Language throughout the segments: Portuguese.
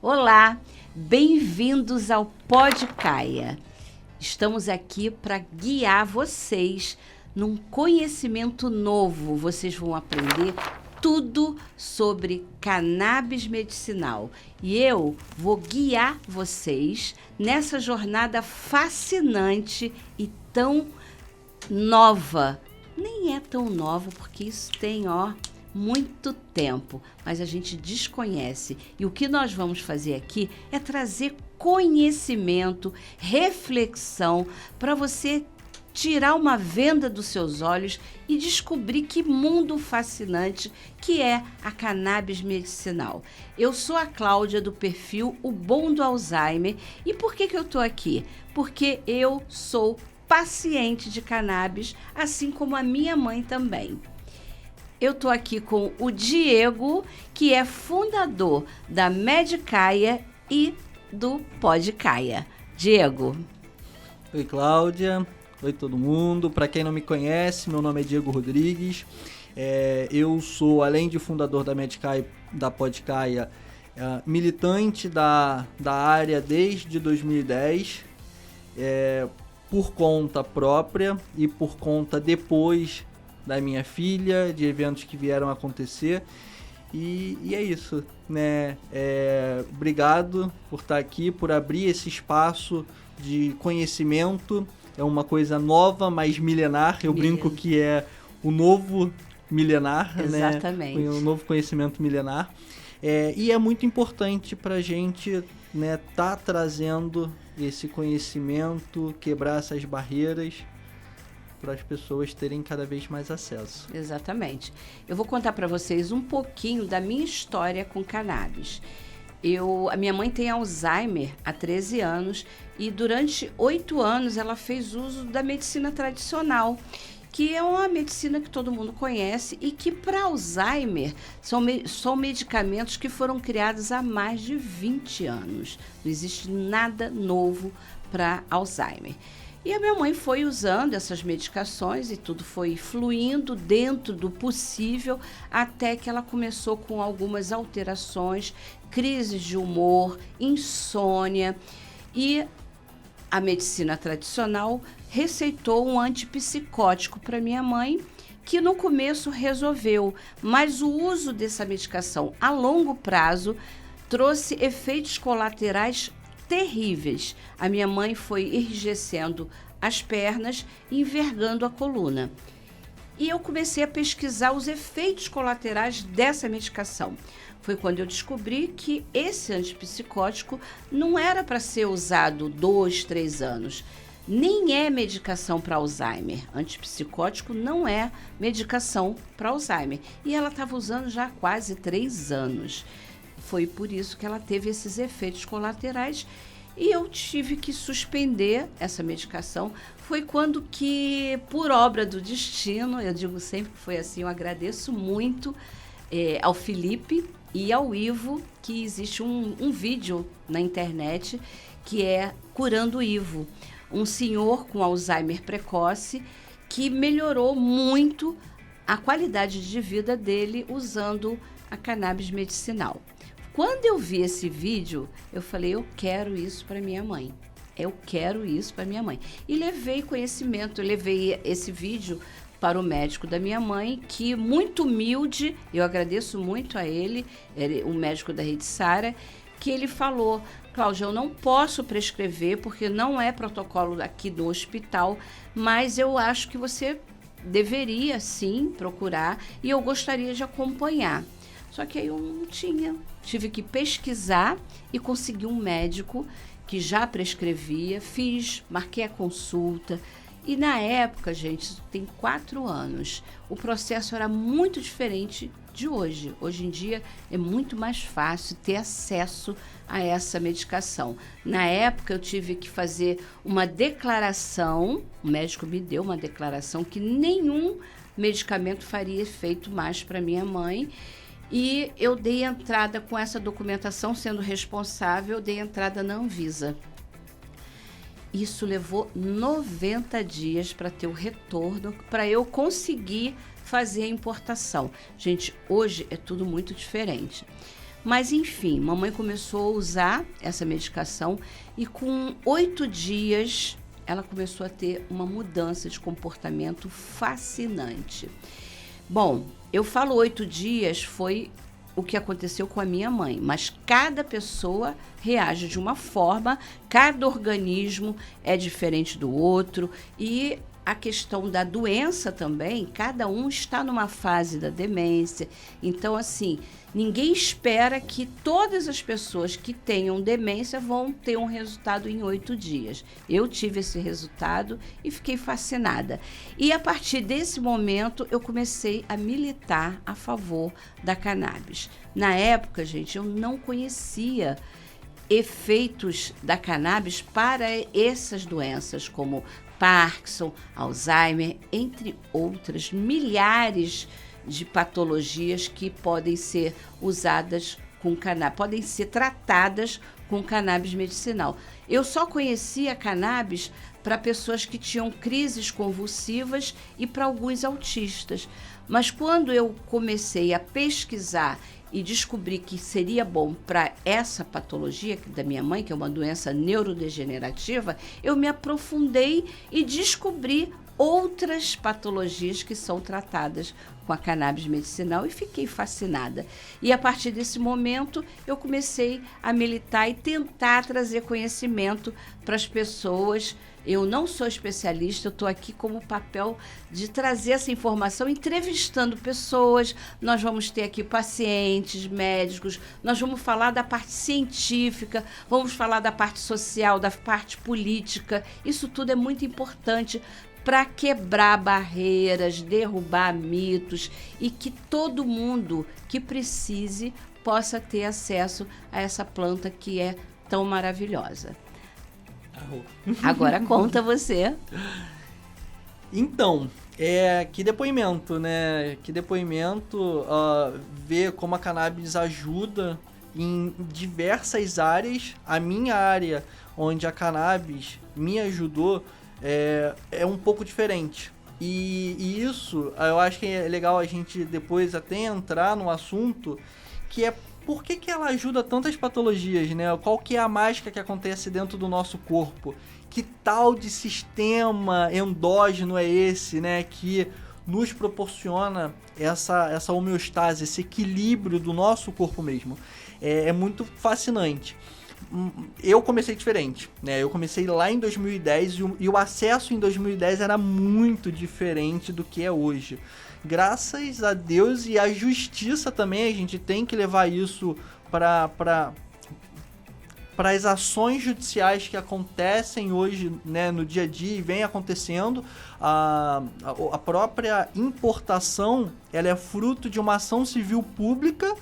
Olá, bem-vindos ao Podcaia. Estamos aqui para guiar vocês num conhecimento novo. Vocês vão aprender tudo sobre cannabis medicinal. E eu vou guiar vocês nessa jornada fascinante e tão nova. Nem é tão nova, porque isso tem, muito tempo, mas a gente desconhece. E o que nós vamos fazer aqui é trazer conhecimento, reflexão, para você tirar uma venda dos seus olhos e descobrir que mundo fascinante que é a cannabis medicinal. Eu sou a Cláudia do perfil O Bom do Alzheimer. E por que eu estou aqui? Porque eu sou paciente de cannabis, assim como a minha mãe também. Eu estou aqui com o Diego, que é fundador da Medicaia e do Podcaia. Diego. Oi, Cláudia. Oi, todo mundo. Para quem não me conhece, meu nome é Diego Rodrigues. Eu sou, além de fundador da Medicaia e da Podcaia, militante da área desde 2010, por conta própria e por conta depois da minha filha, de eventos que vieram a acontecer. E é isso, né? Obrigado por estar aqui, por abrir esse espaço de conhecimento. É uma coisa nova, mas milenar. Eu brinco que é o novo milenar, exatamente, né? O novo conhecimento milenar. E é muito importante para a gente, né, tá trazendo esse conhecimento, quebrar essas barreiras para as pessoas terem cada vez mais acesso. Exatamente. Eu vou contar para vocês um pouquinho da minha história com cannabis. A minha mãe tem Alzheimer há 13 anos e durante 8 anos ela fez uso da medicina tradicional, que é uma medicina que todo mundo conhece e que para Alzheimer são medicamentos que foram criados há mais de 20 anos. Não existe nada novo para Alzheimer. E a minha mãe foi usando essas medicações e tudo foi fluindo dentro do possível até que ela começou com algumas alterações, crises de humor, insônia, e a medicina tradicional receitou um antipsicótico para minha mãe, que no começo resolveu, mas o uso dessa medicação a longo prazo trouxe efeitos colaterais terríveis. A minha mãe foi enrijecendo as pernas e envergando a coluna. E eu comecei a pesquisar os efeitos colaterais dessa medicação. Foi quando eu descobri que esse antipsicótico não era para ser usado 2, 3 anos. Nem é medicação para Alzheimer. Antipsicótico não é medicação para Alzheimer. E ela estava usando já há quase 3 anos. Foi por isso que ela teve esses efeitos colaterais e eu tive que suspender essa medicação. Foi quando que, por obra do destino, eu digo sempre que foi assim, eu agradeço muito ao Felipe e ao Ivo, que existe um vídeo na internet que é Curando o Ivo, um senhor com Alzheimer precoce que melhorou muito a qualidade de vida dele usando a cannabis medicinal. Quando eu vi esse vídeo, eu falei, eu quero isso para minha mãe. Eu quero isso para minha mãe. E levei conhecimento, eu levei esse vídeo para o médico da minha mãe, que muito humilde, eu agradeço muito a ele, o médico da Rede Sara, que ele falou, Cláudia, eu não posso prescrever porque não é protocolo aqui do hospital, mas eu acho que você deveria sim procurar e eu gostaria de acompanhar. Só que aí eu não tinha, tive que pesquisar e consegui um médico que já prescrevia, marquei a consulta. E na época, gente, isso tem 4 anos, o processo era muito diferente de hoje. Hoje em dia é muito mais fácil ter acesso a essa medicação. Na época eu tive que fazer uma declaração, o médico me deu uma declaração que nenhum medicamento faria efeito mais para minha mãe. E eu dei entrada com essa documentação, sendo responsável, dei entrada na Anvisa. Isso levou 90 dias para ter o retorno, para eu conseguir fazer a importação. Gente, hoje é tudo muito diferente. Mas, enfim, mamãe começou a usar essa medicação e com 8 dias ela começou a ter uma mudança de comportamento fascinante. Bom, eu falo 8 dias, foi o que aconteceu com a minha mãe, mas cada pessoa reage de uma forma, cada organismo é diferente do outro e a questão da doença também, cada um está numa fase da demência. Então, assim, ninguém espera que todas as pessoas que tenham demência vão ter um resultado em 8 dias. Eu tive esse resultado e fiquei fascinada. E a partir desse momento, eu comecei a militar a favor da cannabis. Na época, gente, eu não conhecia efeitos da cannabis para essas doenças, como Parkinson, Alzheimer, entre outras milhares de patologias que podem ser usadas com cannabis, podem ser tratadas com cannabis medicinal. Eu só conhecia a cannabis para pessoas que tinham crises convulsivas e para alguns autistas. Mas quando eu comecei a pesquisar e descobri que seria bom para essa patologia da minha mãe, que é uma doença neurodegenerativa, eu me aprofundei e descobri outras patologias que são tratadas com a cannabis medicinal e fiquei fascinada. E a partir desse momento eu comecei a militar e tentar trazer conhecimento para as pessoas. Eu não sou especialista, eu estou aqui como papel de trazer essa informação, entrevistando pessoas. Nós vamos ter aqui pacientes, médicos, nós vamos falar da parte científica, vamos falar da parte social, da parte política. Isso tudo é muito importante para quebrar barreiras, derrubar mitos e que todo mundo que precise possa ter acesso a essa planta que é tão maravilhosa. Agora conta você. Então, que depoimento, né? Que depoimento, ver como a cannabis ajuda em diversas áreas. A minha área, onde a cannabis me ajudou, é um pouco diferente. E isso, eu acho que é legal a gente depois até entrar no assunto, que é por que ela ajuda tantas patologias, né? Qual que é a mágica que acontece dentro do nosso corpo? Que tal de sistema endógeno é esse, né? Que nos proporciona essa homeostase, esse equilíbrio do nosso corpo mesmo. É muito fascinante. Eu comecei diferente, né? Eu comecei lá em 2010 e o acesso em 2010 era muito diferente do que é hoje. Graças a Deus e à justiça também, a gente tem que levar isso para as ações judiciais que acontecem hoje, né, no dia a dia e vem acontecendo. A própria importação, ela é fruto de uma ação civil pública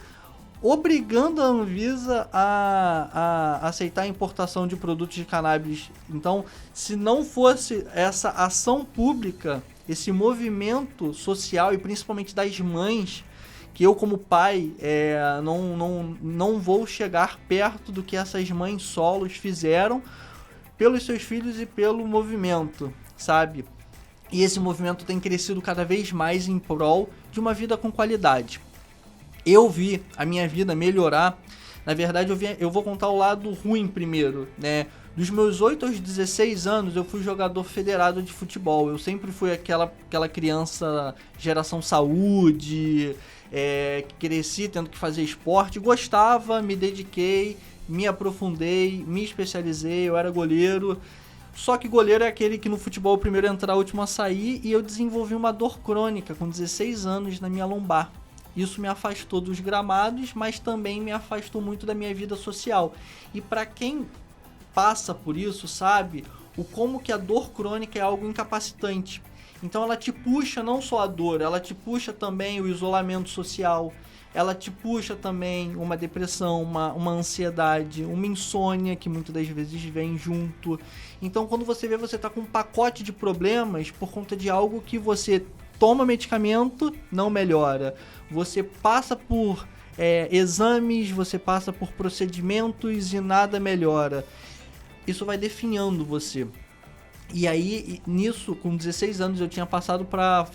obrigando a Anvisa a aceitar a importação de produtos de cannabis. Então, se não fosse essa ação pública, esse movimento social e principalmente das mães, que eu como pai não vou chegar perto do que essas mães solos fizeram pelos seus filhos e pelo movimento, sabe? E esse movimento tem crescido cada vez mais em prol de uma vida com qualidade. Eu vi a minha vida melhorar. Na verdade, eu vou contar o lado ruim primeiro, né? Dos meus 8 aos 16 anos, eu fui jogador federado de futebol. Eu sempre fui aquela criança geração saúde, cresci tendo que fazer esporte. Gostava, me dediquei, me aprofundei, me especializei, eu era goleiro. Só que goleiro é aquele que no futebol o primeiro a entrar, o último a sair. E eu desenvolvi uma dor crônica com 16 anos na minha lombar. Isso me afastou dos gramados, mas também me afastou muito da minha vida social. E para quem passa por isso, sabe como que a dor crônica é algo incapacitante. Então ela te puxa não só a dor, ela te puxa também o isolamento social, ela te puxa também uma depressão, uma ansiedade, uma insônia que muitas das vezes vem junto. Então quando você vê, você tá com um pacote de problemas por conta de algo que você toma medicamento, não melhora. Você passa por exames, você passa por procedimentos e nada melhora. Isso vai definhando você. E aí, nisso, com 16 anos, eu tinha passado para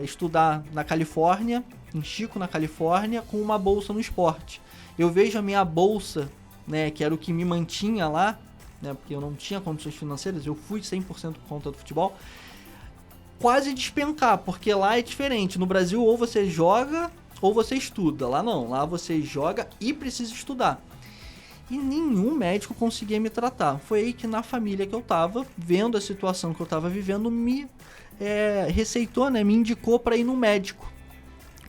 estudar na Califórnia, em Chico, na Califórnia, com uma bolsa no esporte. Eu vejo a minha bolsa, né, que era o que me mantinha lá, né, porque eu não tinha condições financeiras, eu fui 100% por conta do futebol, quase despencar, porque lá é diferente. No Brasil, ou você joga ou você estuda. Lá não, lá você joga e precisa estudar. E nenhum médico conseguia me tratar. Foi aí que na família que eu tava, vendo a situação que eu tava vivendo, me receitou, né, me indicou para ir no médico.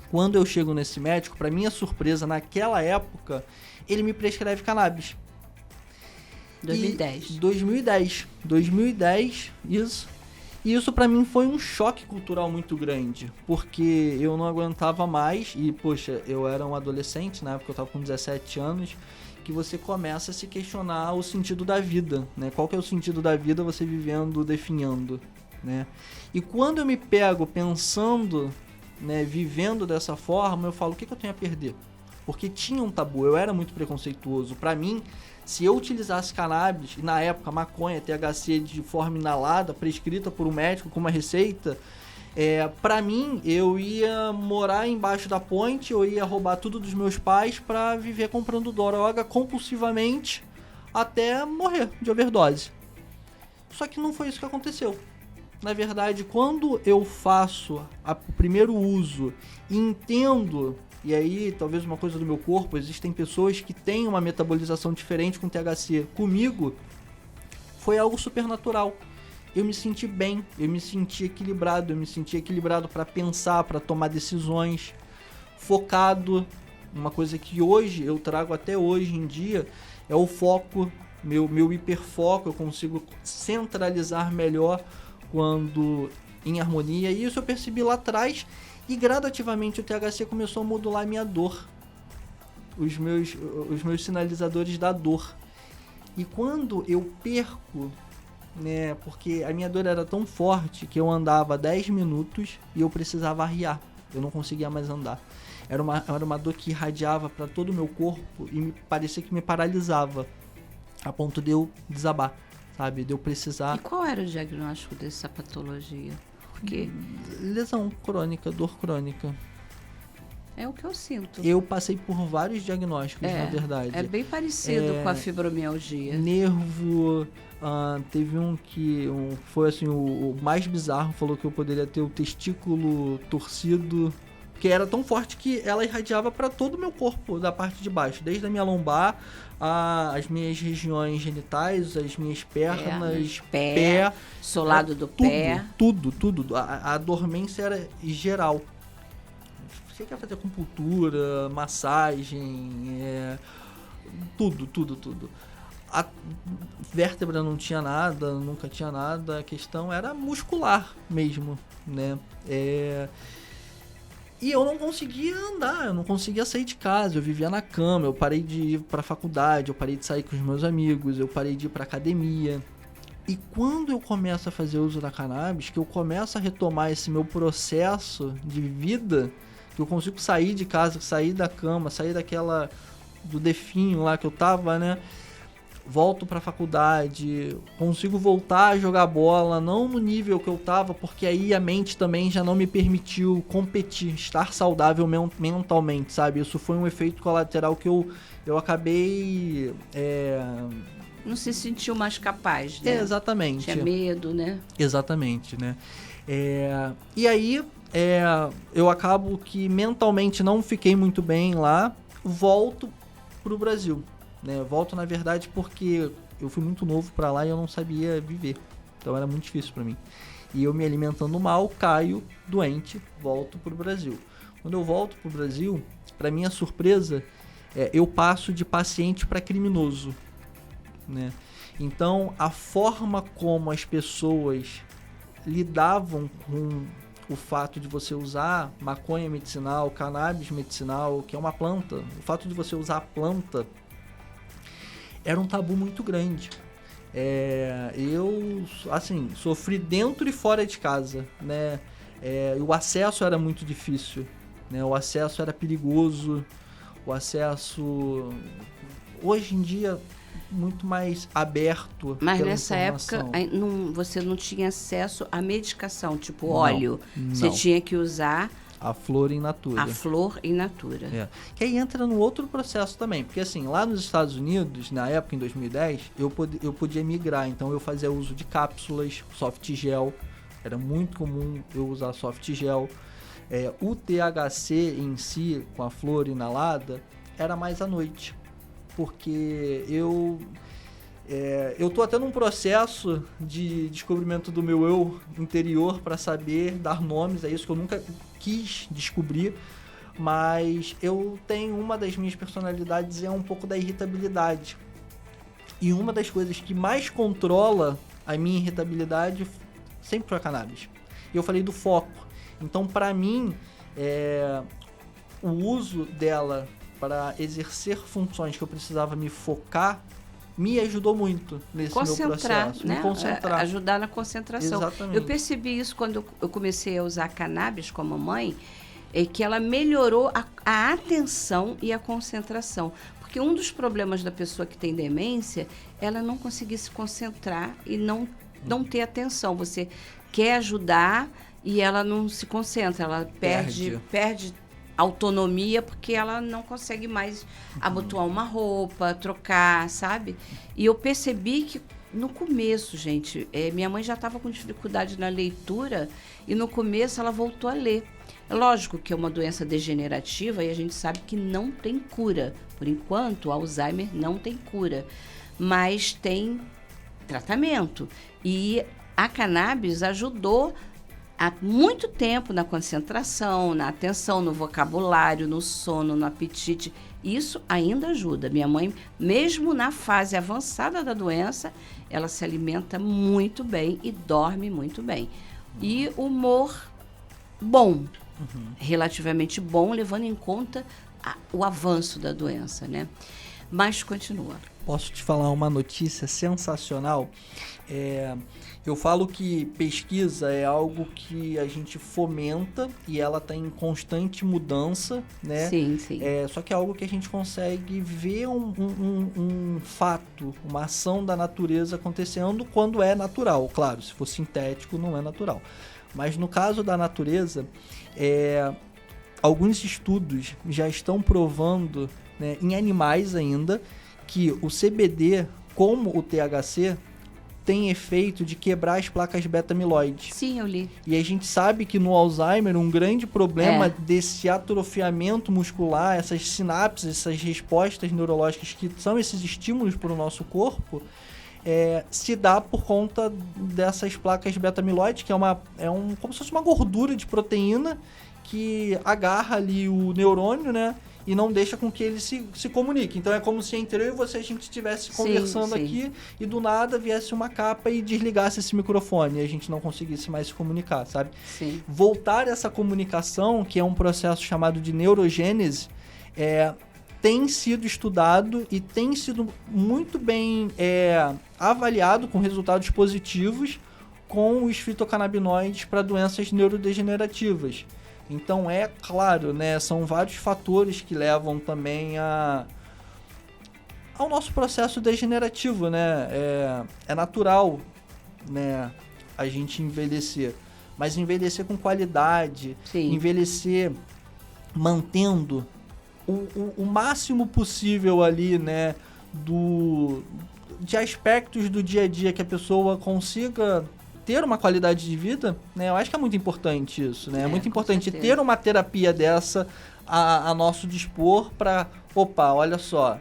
Quando eu chego nesse médico, para minha surpresa, naquela época, ele me prescreve cannabis. 2010, isso. E isso pra mim foi um choque cultural muito grande, porque eu não aguentava mais e, poxa, eu era um adolescente, na época eu tava com 17 anos, que você começa a se questionar o sentido da vida, né? Qual que é o sentido da vida você vivendo, definhando, né? E quando eu me pego pensando, né, vivendo dessa forma, eu falo, o que eu tenho a perder? Porque tinha um tabu, eu era muito preconceituoso. Pra mim, se eu utilizasse cannabis, e na época maconha, THC de forma inalada, prescrita por um médico com uma receita, pra mim, eu ia morar embaixo da ponte, eu ia roubar tudo dos meus pais pra viver comprando droga compulsivamente até morrer de overdose. Só que não foi isso que aconteceu. Na verdade, quando eu faço o primeiro uso e entendo, e aí talvez uma coisa do meu corpo, existem pessoas que têm uma metabolização diferente com THC. Comigo, foi algo supernatural. Eu me senti bem, eu me senti equilibrado para pensar, para tomar decisões, focado. Uma coisa que hoje eu trago até hoje em dia é o foco, meu hiperfoco, eu consigo centralizar melhor quando em harmonia. E isso eu percebi lá atrás e gradativamente o THC começou a modular a minha dor, os meus sinalizadores da dor. E quando eu perco, né, porque a minha dor era tão forte que eu andava 10 minutos e eu precisava arriar, eu não conseguia mais andar. Era uma dor que irradiava para todo o meu corpo e parecia que me paralisava, a ponto de eu desabar, sabe, de eu precisar... E qual era o diagnóstico dessa patologia? Porque... lesão crônica, dor crônica. É o que eu sinto. Eu passei por vários diagnósticos, na verdade. É bem parecido com a fibromialgia. Nervo, teve um que foi assim, o mais bizarro, falou que eu poderia ter o testículo torcido, que era tão forte que ela irradiava para todo o meu corpo, da parte de baixo, desde a minha lombar, as minhas regiões genitais, as minhas pernas, pé, solado do pé. Tudo. A dormência era geral. Você quer fazer acupuntura, massagem, tudo. A vértebra não tinha nada, nunca tinha nada, a questão era muscular mesmo, né? E eu não conseguia andar, eu não conseguia sair de casa, eu vivia na cama, eu parei de ir pra faculdade, eu parei de sair com os meus amigos, eu parei de ir pra academia. E quando eu começo a fazer uso da cannabis, que eu começo a retomar esse meu processo de vida, que eu consigo sair de casa, sair da cama, sair do definho lá que eu tava, né? Volto pra faculdade, consigo voltar a jogar bola, não no nível que eu tava, porque aí a mente também já não me permitiu competir, estar saudável mentalmente, sabe? Isso foi um efeito colateral que eu acabei... Não se sentiu mais capaz, né? Exatamente. Tinha medo, né? Exatamente, né? E aí, eu acabo que mentalmente não fiquei muito bem lá, volto pro Brasil. Né? Volto, na verdade, porque eu fui muito novo pra lá e eu não sabia viver. Então era muito difícil pra mim. E eu me alimentando mal, caio doente, volto pro Brasil. Quando eu volto pro Brasil, pra minha surpresa, eu passo de paciente pra criminoso. Né? Então, a forma como as pessoas lidavam com o fato de você usar maconha medicinal, cannabis medicinal, que é uma planta, o fato de você usar a planta era um tabu muito grande. Eu, assim, sofri dentro e fora de casa, né? O acesso era muito difícil, né? O acesso era perigoso, o acesso, hoje em dia, muito mais aberto. Mas nessa época você não tinha acesso à medicação, tipo óleo. Você tinha que usar A flor in natura. A flor in natura. Que aí entra no outro processo também, porque assim, lá nos Estados Unidos, na época, em 2010, eu podia migrar, então eu fazia uso de cápsulas, soft gel, era muito comum eu usar soft gel. O THC em si, com a flor inalada, era mais à noite, porque eu tô até num processo de descobrimento do meu eu interior para saber dar nomes a isso que eu nunca quis descobrir, mas eu tenho uma das minhas personalidades é um pouco da irritabilidade. E uma das coisas que mais controla a minha irritabilidade sempre foi a cannabis. E eu falei do foco. Então, para mim, o uso dela para exercer funções que eu precisava me focar me ajudou muito nesse meu processo. Né? Me concentrar. Ajudar na concentração. Exatamente. Eu percebi isso quando eu comecei a usar cannabis com a mamãe, que ela melhorou a atenção e a concentração. Porque um dos problemas da pessoa que tem demência é ela não conseguir se concentrar e não ter atenção. Você quer ajudar e ela não se concentra, ela perde autonomia porque ela não consegue mais abotoar uma roupa, trocar, sabe? E eu percebi que no começo, gente, minha mãe já estava com dificuldade na leitura e no começo ela voltou a ler. É lógico que é uma doença degenerativa e a gente sabe que não tem cura. Por enquanto, o Alzheimer não tem cura, mas tem tratamento. E a cannabis ajudou há muito tempo na concentração, na atenção, no vocabulário, no sono, no apetite. Isso ainda ajuda. Minha mãe, mesmo na fase avançada da doença, ela se alimenta muito bem e dorme muito bem. E humor bom, relativamente bom, levando em conta o avanço da doença, né? Mas continua. Posso te falar uma notícia sensacional? Eu falo que pesquisa é algo que a gente fomenta e ela está em constante mudança, né? Sim, sim. Só que é algo que a gente consegue ver um fato, uma ação da natureza acontecendo quando é natural. Claro, se for sintético, não é natural. Mas no caso da natureza, alguns estudos já estão provando, né, em animais ainda, que o CBD, como o THC, tem efeito de quebrar as placas beta-amiloide. Sim, eu li. E a gente sabe que no Alzheimer, um grande problema desse atrofiamento muscular, essas sinapses, essas respostas neurológicas que são esses estímulos para o nosso corpo, se dá por conta dessas placas beta-amiloide, que como se fosse uma gordura de proteína que agarra ali o neurônio, né? E não deixa com que ele se comunique. Então é como se entre eu e você a gente estivesse conversando aqui e do nada viesse uma capa e desligasse esse microfone e a gente não conseguisse mais se comunicar, sabe? Sim. Voltar essa comunicação, que é um processo chamado de neurogênese, tem sido estudado e tem sido muito bem avaliado com resultados positivos com os fitocannabinoides para doenças neurodegenerativas. Então, claro, né, são vários fatores que levam também ao nosso processo degenerativo, né? É natural, né, a gente envelhecer, mas envelhecer com qualidade, Sim. envelhecer mantendo o máximo possível ali, né, de aspectos do dia a dia que a pessoa consiga ter uma qualidade de vida, né? Eu acho que é muito importante isso, né? É muito importante ter uma terapia dessa a nosso dispor para, olha só,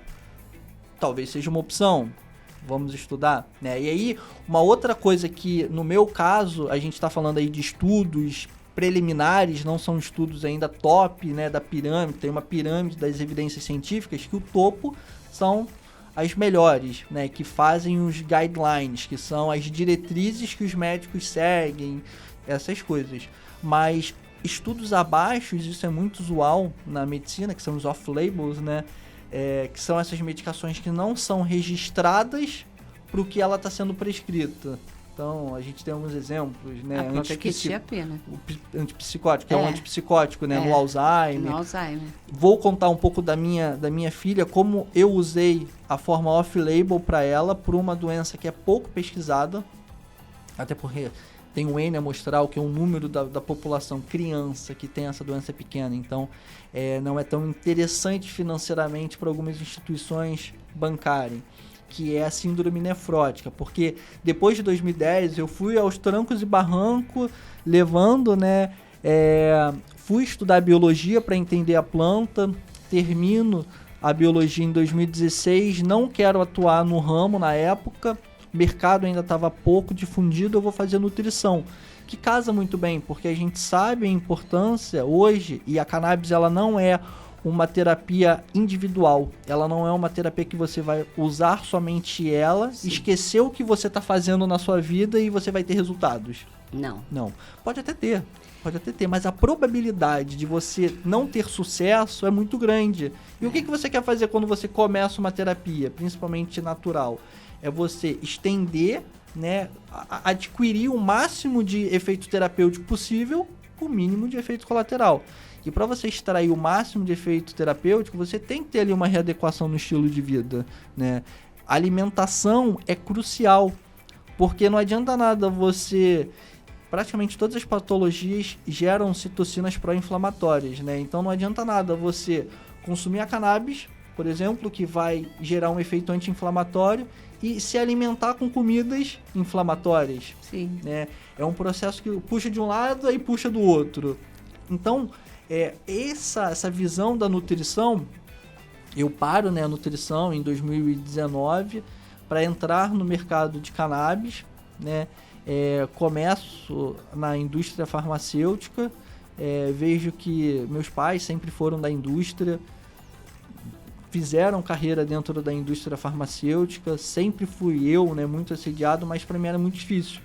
talvez seja uma opção, vamos estudar, né? E aí, uma outra coisa que, no meu caso, a gente está falando aí de estudos preliminares, não são estudos ainda top, né, da pirâmide, tem uma pirâmide das evidências científicas que o topo são as melhores, né, que fazem os guidelines, que são as diretrizes que os médicos seguem, essas coisas. Mas estudos abaixo, isso é muito usual na medicina, que são os off-labels, né, que são essas medicações que não são registradas para o que ela está sendo prescrita. Então, a gente tem alguns exemplos, né? Antipsicótico, que é um antipsicótico, né? No Alzheimer. No Alzheimer. Vou contar um pouco da minha filha, como eu usei a forma off-label para ela por uma doença que é pouco pesquisada, até porque tem o N amostral, que é o número da população criança que tem essa doença pequena. Então, não é tão interessante financeiramente para algumas instituições bancarem, que é a síndrome nefrótica, porque depois de 2010 eu fui aos trancos e barrancos, levando, né, fui estudar biologia para entender a planta, termino a biologia em 2016, não quero atuar no ramo na época, o mercado ainda estava pouco difundido, eu vou fazer nutrição, que casa muito bem, porque a gente sabe a importância hoje, e a cannabis ela não é uma terapia individual, ela não é uma terapia que você vai usar somente ela, sim, esquecer o que você está fazendo na sua vida e você vai ter resultados. Não. Pode até ter, mas a probabilidade de você não ter sucesso é muito grande. E o que você quer fazer quando você começa uma terapia, principalmente natural? É você estender, né, adquirir o máximo de efeito terapêutico possível, o mínimo de efeito colateral. E para você extrair o máximo de efeito terapêutico, você tem que ter ali uma readequação no estilo de vida, né? A alimentação é crucial, porque não adianta nada você... Praticamente todas as patologias geram citocinas pró-inflamatórias, né? Então não adianta nada você consumir a cannabis, por exemplo, que vai gerar um efeito anti-inflamatório, e se alimentar com comidas inflamatórias. Sim. Né? É um processo que puxa de um lado e puxa do outro. Então, essa visão da nutrição, eu paro, né, a nutrição em 2019 para entrar no mercado de cannabis, né? Começo na indústria farmacêutica, vejo que meus pais sempre foram da indústria, fizeram carreira dentro da indústria farmacêutica, sempre fui eu, né, muito assediado, mas para mim era muito difícil.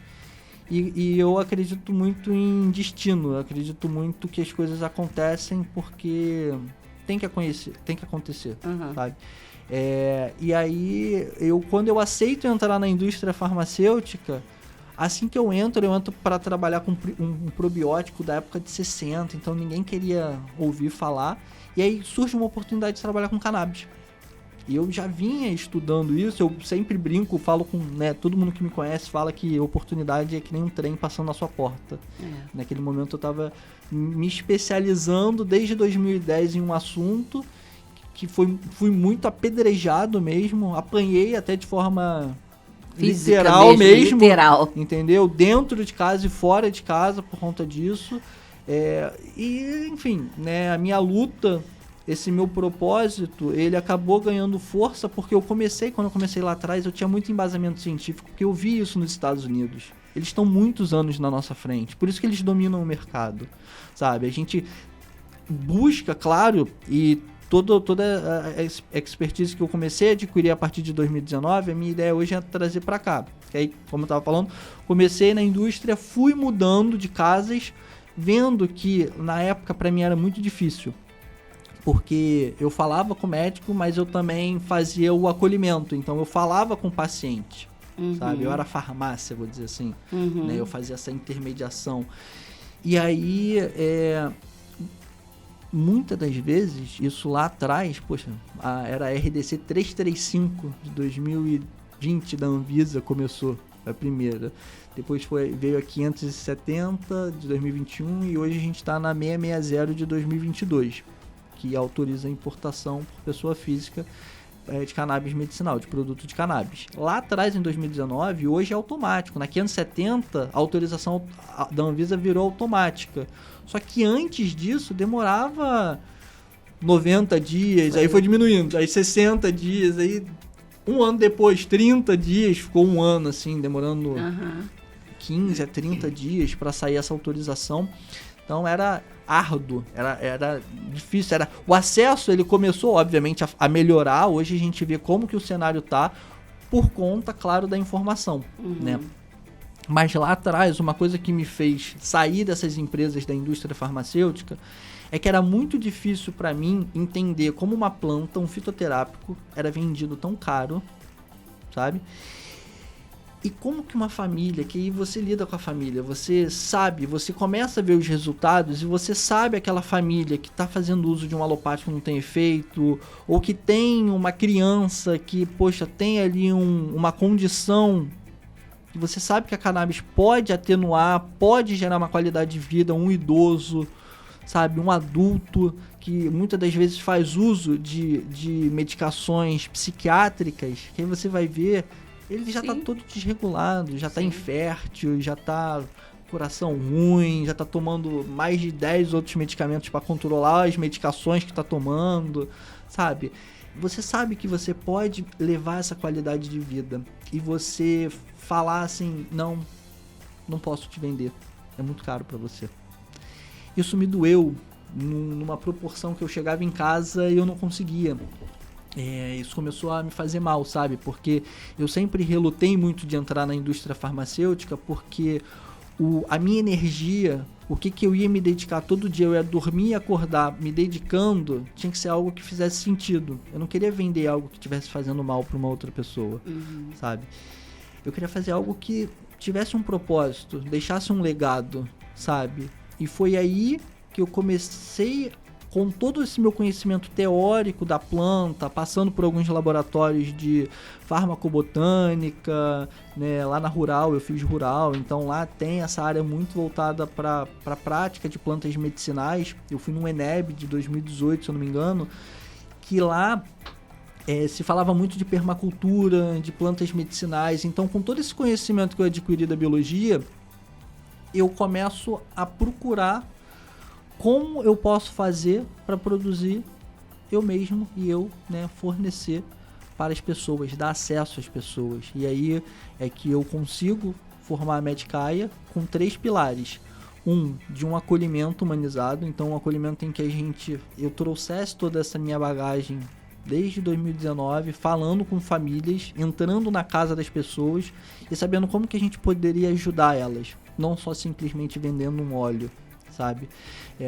E eu acredito muito em destino, eu acredito muito que as coisas acontecem porque tem que acontecer, sabe? E aí, quando eu aceito entrar na indústria farmacêutica, assim que eu entro para trabalhar com um probiótico da época de 60, então ninguém queria ouvir falar, e aí surge uma oportunidade de trabalhar com cannabis. E eu já vinha estudando isso, eu sempre brinco, falo com, né, todo mundo que me conhece fala que oportunidade é que nem um trem passando na sua porta. Naquele momento eu estava me especializando desde 2010 em um assunto que fui muito apedrejado mesmo, apanhei até de forma física mesmo, literal, entendeu? Dentro de casa e fora de casa por conta disso. E, enfim, né, a minha luta, esse meu propósito, ele acabou ganhando força porque quando eu comecei lá atrás, eu tinha muito embasamento científico, porque eu vi isso nos Estados Unidos. Eles estão muitos anos na nossa frente, por isso que eles dominam o mercado, sabe? A gente busca, claro, e toda a expertise que eu comecei a adquirir a partir de 2019, a minha ideia hoje é trazer para cá. Que aí, como eu estava falando, comecei na indústria, fui mudando de casas, vendo que na época para mim era muito difícil. Porque eu falava com o médico, mas eu também fazia o acolhimento. Então, eu falava com o paciente, sabe? Eu era farmácia, vou dizer assim. Né? Eu fazia essa intermediação. E aí, muitas das vezes, isso lá atrás, era a RDC 335 de 2020 da Anvisa, começou a primeira. Depois veio a 570 de 2021 e hoje a gente está na 660 de 2022. Que autoriza a importação por pessoa física de cannabis medicinal, de produto de cannabis. Lá atrás, em 2019, hoje é automático. Na 570, a autorização da Anvisa virou automática. Só que antes disso, demorava 90 dias, aí foi diminuindo, aí 60 dias, aí um ano depois, 30 dias, ficou um ano, assim, demorando 15 a 30 dias para sair essa autorização. Então era árduo, era difícil, o acesso ele começou obviamente a melhorar, hoje a gente vê como que o cenário tá por conta, claro, da informação, né? Mas lá atrás, uma coisa que me fez sair dessas empresas da indústria farmacêutica é que era muito difícil para mim entender como uma planta, um fitoterápico, era vendido tão caro, sabe? E como que uma família, que aí você lida com a família, você sabe, você começa a ver os resultados e você sabe aquela família que está fazendo uso de um alopático que não tem efeito, ou que tem uma criança que, tem ali uma condição e você sabe que a cannabis pode atenuar, pode gerar uma qualidade de vida, um idoso, sabe, um adulto que muitas das vezes faz uso de medicações psiquiátricas, que aí você vai ver, ele já está todo desregulado, já está infértil, já está coração ruim, já está tomando mais de 10 outros medicamentos para controlar as medicações que está tomando, sabe? Você sabe que você pode levar essa qualidade de vida e você falar assim, não posso te vender, é muito caro para você. Isso me doeu numa proporção que eu chegava em casa e eu não conseguia. Isso começou a me fazer mal, sabe? Porque eu sempre relutei muito de entrar na indústria farmacêutica porque a minha energia, o que eu ia me dedicar todo dia, eu ia dormir e acordar me dedicando, tinha que ser algo que fizesse sentido. Eu não queria vender algo que estivesse fazendo mal para uma outra pessoa, sabe? Eu queria fazer algo que tivesse um propósito, deixasse um legado, sabe? E foi aí que eu comecei, com todo esse meu conhecimento teórico da planta, passando por alguns laboratórios de farmacobotânica, né? Lá na Rural, eu fiz Rural, então lá tem essa área muito voltada para a prática de plantas medicinais. Eu fui num ENEB de 2018, se eu não me engano, que lá se falava muito de permacultura, de plantas medicinais. Então, com todo esse conhecimento que eu adquiri da biologia, eu começo a procurar como eu posso fazer para produzir eu mesmo e eu, né, fornecer para as pessoas, dar acesso às pessoas. E aí é que eu consigo formar a Medicaia com 3 pilares. De um acolhimento humanizado, então um acolhimento em que eu trouxesse toda essa minha bagagem desde 2019, falando com famílias, entrando na casa das pessoas e sabendo como que a gente poderia ajudar elas, não só simplesmente vendendo um óleo, sabe?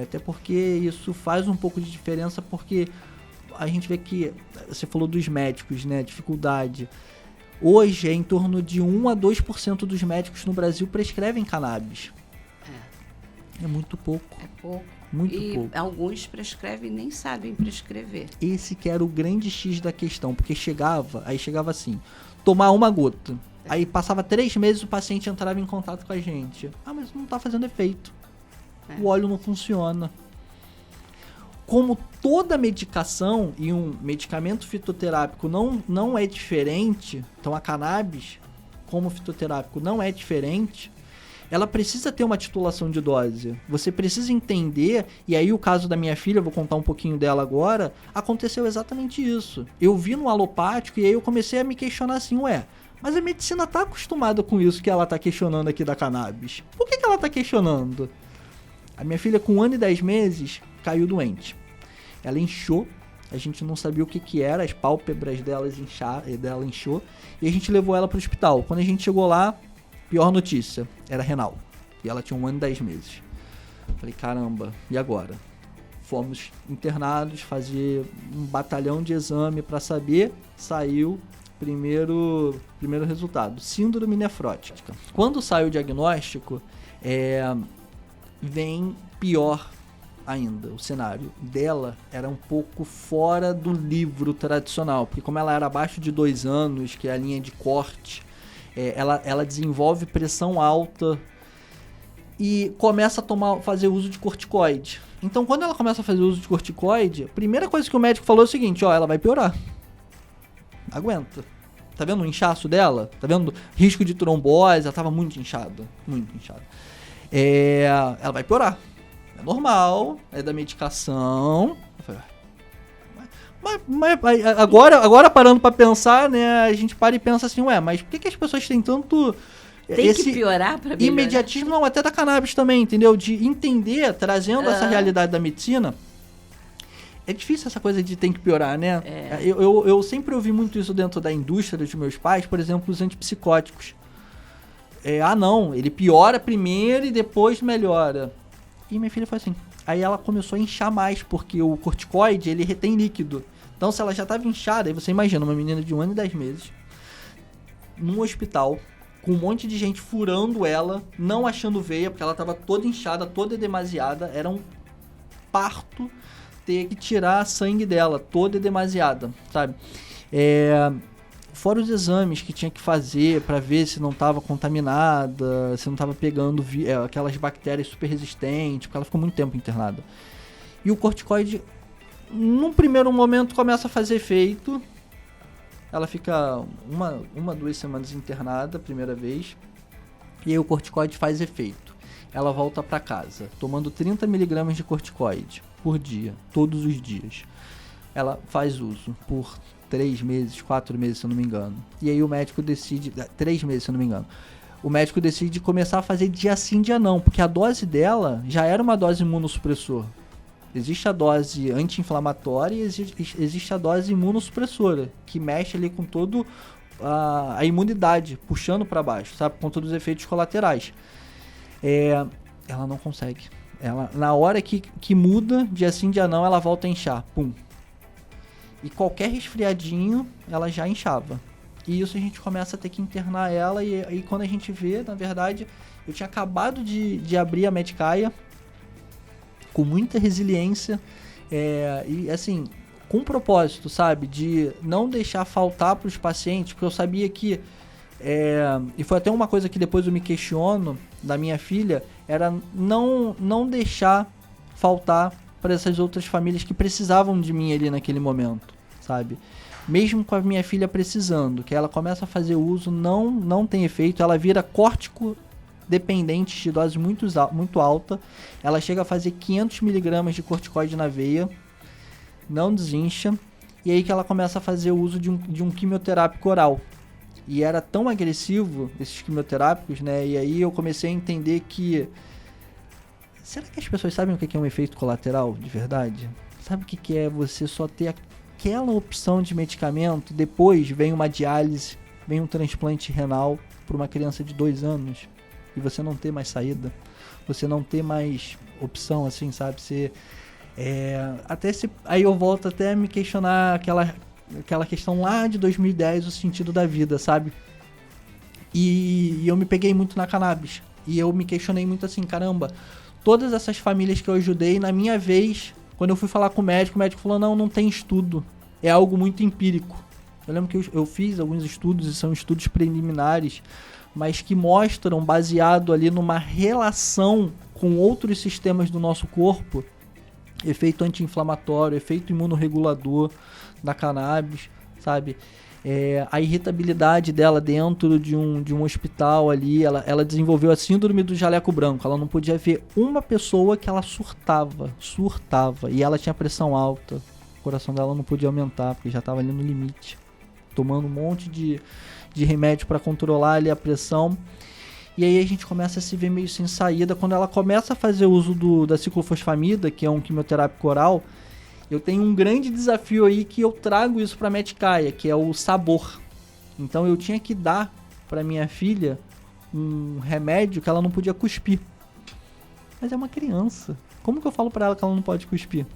Até porque isso faz um pouco de diferença, porque a gente vê que, você falou dos médicos, né, dificuldade. Hoje é em torno de 1 a 2% dos médicos no Brasil prescrevem cannabis. É muito pouco. É pouco. Muito pouco. E alguns prescrevem e nem sabem prescrever. Esse que era o grande X da questão, porque chegava assim, tomar uma gota. Aí passava 3 meses, o paciente entrava em contato com a gente. Mas não está fazendo efeito. O óleo não funciona. Como toda medicação e um medicamento fitoterápico não é diferente, então a cannabis, como fitoterápico, não é diferente, ela precisa ter uma titulação de dose. Você precisa entender, e aí o caso da minha filha, eu vou contar um pouquinho dela agora, aconteceu exatamente isso. Eu vi no alopático e aí eu comecei a me questionar assim, mas a medicina está acostumada com isso que ela está questionando aqui da cannabis. Por que ela está questionando? A minha filha, com 1 ano e 10 meses, caiu doente. Ela inchou, a gente não sabia o que era, as pálpebras dela inchou, e a gente levou ela para o hospital. Quando a gente chegou lá, pior notícia, era renal. E ela tinha 1 ano e 10 meses. Falei, caramba, e agora? Fomos internados, fazer um batalhão de exame para saber, saiu primeiro resultado, síndrome nefrótica. Quando sai o diagnóstico, vem pior ainda. O cenário dela era um pouco fora do livro tradicional, porque como ela era abaixo de 2 anos, que é a linha de corte, ela desenvolve pressão alta e começa a fazer uso de corticoide. Então, quando ela começa a fazer uso de corticoide, a primeira coisa que o médico falou é o seguinte, ela vai piorar. Aguenta. Tá vendo o inchaço dela? Tá vendo risco de trombose? Ela tava muito inchada. Muito inchada. Ela vai piorar. É normal, é da medicação. Mas agora parando pra pensar, né, a gente para e pensa assim, mas por que as pessoas têm tanto... Tem que piorar pra melhorar? Imediatismo, não, até da cannabis também, entendeu? De entender, trazendo essa realidade da medicina. É difícil essa coisa de tem que piorar, né? Eu sempre ouvi muito isso dentro da indústria dos meus pais, por exemplo, os antipsicóticos. Não, ele piora primeiro e depois melhora. E minha filha foi assim. Aí ela começou a inchar mais, porque o corticoide, ele retém líquido. Então, se ela já estava inchada, aí você imagina, uma menina de 1 ano e 10 meses, num hospital, com um monte de gente furando ela, não achando veia, porque ela estava toda inchada, toda demasiada. Era um parto ter que tirar sangue dela, toda demasiada, sabe? fora os exames que tinha que fazer para ver se não estava contaminada, se não estava pegando aquelas bactérias super resistentes, porque ela ficou muito tempo internada. E o corticoide, num primeiro momento, começa a fazer efeito. Ela fica 2 semanas internada, primeira vez, e aí o corticoide faz efeito. Ela volta para casa, tomando 30 mg de corticoide por dia, todos os dias. Ela faz uso por 3 meses, 4 meses, se eu não me engano. E aí o médico decide... 3 meses, se eu não me engano. O médico decide começar a fazer dia sim, dia não, porque a dose dela já era uma dose imunossupressor. Existe a dose anti-inflamatória e existe a dose imunossupressora, que mexe ali com todo a imunidade, puxando para baixo, sabe? Com todos os efeitos colaterais. Ela não consegue. Na hora que muda, dia sim, dia não, ela volta a inchar. Pum. E qualquer resfriadinho, ela já inchava. E isso a gente começa a ter que internar ela. E aí quando a gente vê, na verdade, eu tinha acabado de abrir a Medicaia com muita resiliência. E assim, com propósito, sabe? De não deixar faltar para os pacientes, porque eu sabia que... e foi até uma coisa que depois eu me questiono da minha filha, era não deixar faltar para essas outras famílias que precisavam de mim ali naquele momento, sabe? Mesmo com a minha filha precisando, que ela começa a fazer uso, não tem efeito, ela vira córtico dependente de dose muito alta, ela chega a fazer 500 mg de corticoide na veia, não desincha, e aí que ela começa a fazer uso de um quimioterápico oral. E era tão agressivo, esses quimioterápicos, né? E aí eu comecei a entender que... Será que as pessoas sabem o que é um efeito colateral de verdade? Sabe o que é você só ter aquela opção de medicamento, depois vem uma diálise, vem um transplante renal para uma criança de 2 anos, e você não ter mais saída, você não ter mais opção, assim, sabe? Você... Aí eu volto até a me questionar aquela questão lá de 2010, o sentido da vida, sabe? E eu me peguei muito na cannabis. E eu me questionei muito assim, caramba, todas essas famílias que eu ajudei, na minha vez, quando eu fui falar com o médico falou, não tem estudo. É algo muito empírico. Eu lembro que eu fiz alguns estudos, e são estudos preliminares, mas que mostram, baseado ali numa relação com outros sistemas do nosso corpo, efeito anti-inflamatório, efeito imunorregulador da cannabis, sabe? A irritabilidade dela dentro de um hospital ali, ela desenvolveu a síndrome do jaleco branco. Ela não podia ver uma pessoa que ela surtava, e ela tinha pressão alta. O coração dela não podia aumentar, porque já estava ali no limite, tomando um monte de remédio para controlar ali a pressão. E aí a gente começa a se ver meio sem saída. Quando ela começa a fazer uso da ciclofosfamida, que é um quimioterápico oral, eu tenho um grande desafio aí que eu trago isso para a Medicaia, que é o sabor. Então eu tinha que dar para minha filha um remédio que ela não podia cuspir. Mas é uma criança. Como que eu falo para ela que ela não pode cuspir?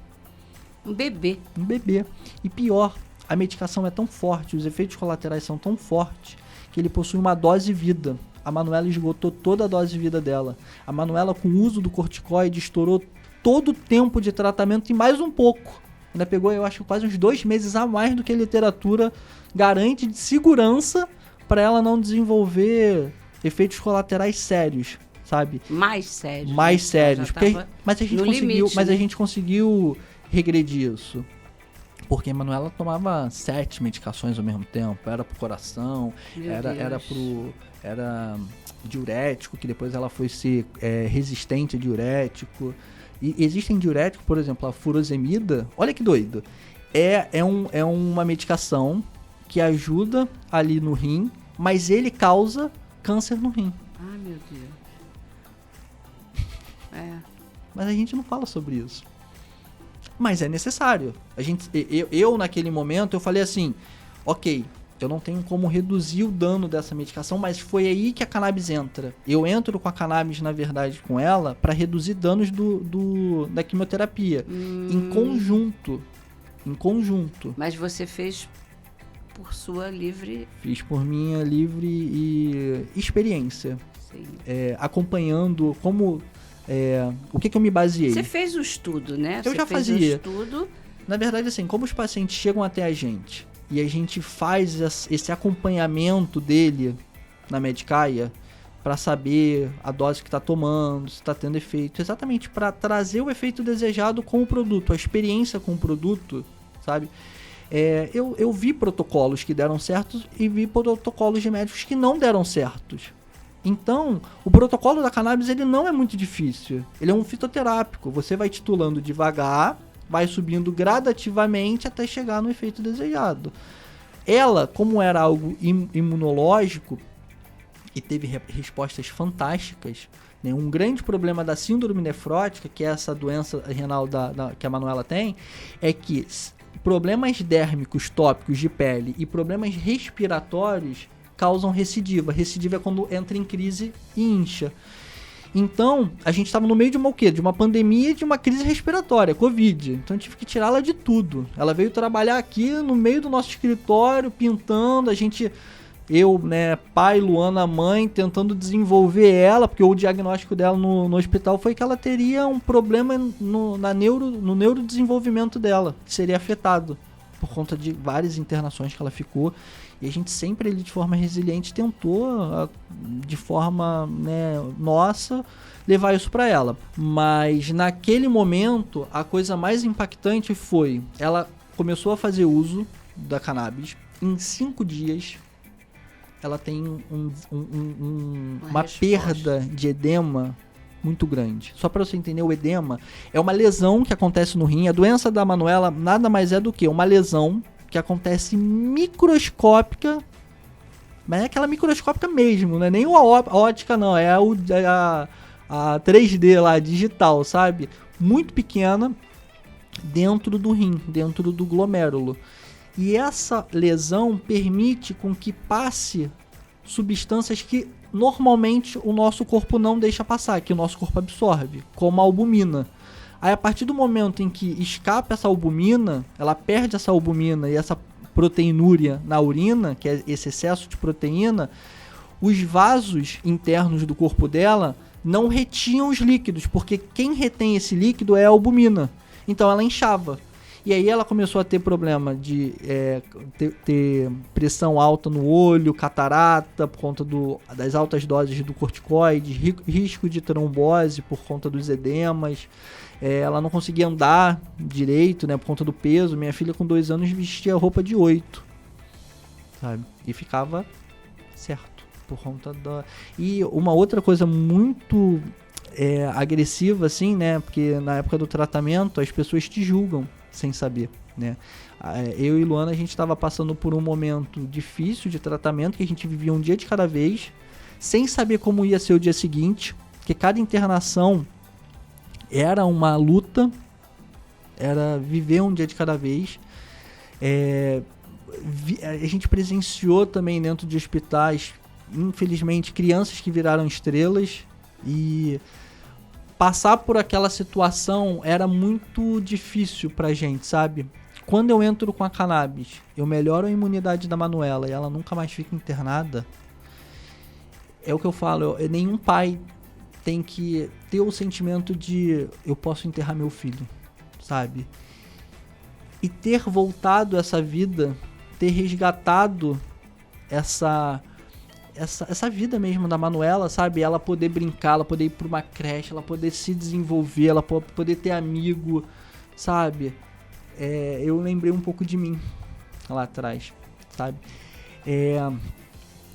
Um bebê. Um bebê. E pior, a medicação é tão forte, os efeitos colaterais são tão fortes, que ele possui uma dose vida. A Manuela esgotou toda a dose de vida dela. A Manuela, com o uso do corticoide, estourou todo o tempo de tratamento e mais um pouco. Ainda pegou, eu acho, quase uns 2 meses a mais do que a literatura garante de segurança para ela não desenvolver efeitos colaterais sérios, sabe? Mais sérios. Mais sérios. Porque, mas a né? gente conseguiu regredir isso. Porque a Manuela tomava 7 medicações ao mesmo tempo. Era pro coração, era diurético, que depois ela foi ser resistente a diurético. E existem diuréticos, por exemplo, a furosemida. Olha que doido. É uma medicação que ajuda ali no rim, mas ele causa câncer no rim. Ah, meu Deus. Mas a gente não fala sobre isso. Mas é necessário. Eu naquele momento, eu falei assim, ok, eu não tenho como reduzir o dano dessa medicação, mas foi aí que a cannabis entra. Eu entro com a cannabis, na verdade, com ela, para reduzir danos da quimioterapia. Em conjunto. Mas você fez por sua livre... Fiz por minha livre experiência. Sim. Acompanhando como... o que eu me baseei? Você fez o estudo, né? Eu Você já fez fazia. o estudo. Na verdade, assim, como os pacientes chegam até a gente e a gente faz esse acompanhamento dele na Medicaia para saber a dose que está tomando, se está tendo efeito, exatamente para trazer o efeito desejado com o produto, a experiência com o produto, sabe? Eu vi protocolos que deram certo e vi protocolos de médicos que não deram certos. Então, o protocolo da cannabis ele não é muito difícil. Ele é um fitoterápico. Você vai titulando devagar, vai subindo gradativamente até chegar no efeito desejado. Ela, como era algo imunológico, e teve respostas fantásticas, né? Um grande problema da síndrome nefrótica, que é essa doença renal que a Manuela tem, é que problemas dérmicos, tópicos de pele e problemas respiratórios causam recidiva. Recidiva é quando entra em crise e incha. Então, a gente estava no meio de uma o quê? De uma pandemia e de uma crise respiratória, Covid. Então, eu tive que tirar ela de tudo. Ela veio trabalhar aqui no meio do nosso escritório, pintando, eu, né, pai, Luana, mãe, tentando desenvolver ela, porque o diagnóstico dela no hospital foi que ela teria um problema no neurodesenvolvimento dela, que seria afetado por conta de várias internações que ela ficou. E a gente sempre, de forma resiliente, tentou, de forma, né, nossa, levar isso para ela. Mas naquele momento, a coisa mais impactante foi, ela começou a fazer uso da cannabis, em 5 dias... ela tem uma perda de edema muito grande. Só para você entender, o edema é uma lesão que acontece no rim. A doença da Manuela nada mais é do que uma lesão que acontece microscópica, mas é aquela microscópica mesmo, não é nem a ótica não, é a 3D lá, digital, sabe? Muito pequena dentro do rim, dentro do glomérulo. E essa lesão permite com que passe substâncias que normalmente o nosso corpo não deixa passar, que o nosso corpo absorve, como a albumina. Aí a partir do momento em que escapa essa albumina, ela perde essa albumina e essa proteinúria na urina, que é esse excesso de proteína, os vasos internos do corpo dela não retinham os líquidos, porque quem retém esse líquido é a albumina. Então ela inchava. E aí ela começou a ter problema de ter pressão alta no olho, catarata por conta das altas doses do corticoide, risco de trombose por conta dos edemas. Ela não conseguia andar direito, né, por conta do peso. Minha filha com 2 anos vestia roupa de 8, sabe? E ficava certo por conta da... E uma outra coisa muito agressiva, assim, né? Porque na época do tratamento as pessoas te julgam sem saber, né? Eu e Luana, a gente estava passando por um momento difícil de tratamento, que a gente vivia um dia de cada vez, sem saber como ia ser o dia seguinte, porque cada internação era uma luta, era viver um dia de cada vez. A gente presenciou também dentro de hospitais, infelizmente, crianças que viraram estrelas, e passar por aquela situação era muito difícil pra gente, sabe? Quando eu entro com a cannabis, eu melhoro a imunidade da Manuela e ela nunca mais fica internada. É o que eu falo, nenhum pai tem que ter o sentimento de eu posso enterrar meu filho, sabe? E ter voltado essa vida, ter resgatado essa vida mesmo da Manuela, sabe? Ela poder brincar, ela poder ir pra uma creche, ela poder se desenvolver, ela poder ter amigo, sabe? Eu lembrei um pouco de mim lá atrás, sabe?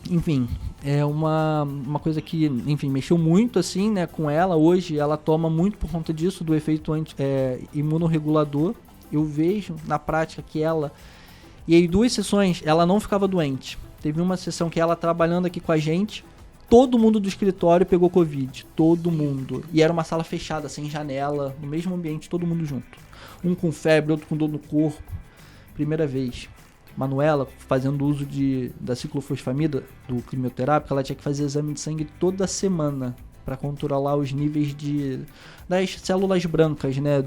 Enfim, é uma coisa que, enfim, mexeu muito, assim, né, com ela. Hoje ela toma muito por conta disso, do efeito imunorregulador. Eu vejo na prática que ela... E aí 2 sessões ela não ficava doente. Teve uma sessão que ela trabalhando aqui com a gente, todo mundo do escritório pegou Covid, todo mundo. E era uma sala fechada, sem janela, no mesmo ambiente, todo mundo junto. Um com febre, outro com dor no corpo. Primeira vez. Manuela, fazendo uso da ciclofosfamida, do quimioterápico, ela tinha que fazer exame de sangue toda semana para controlar os níveis das células brancas, né,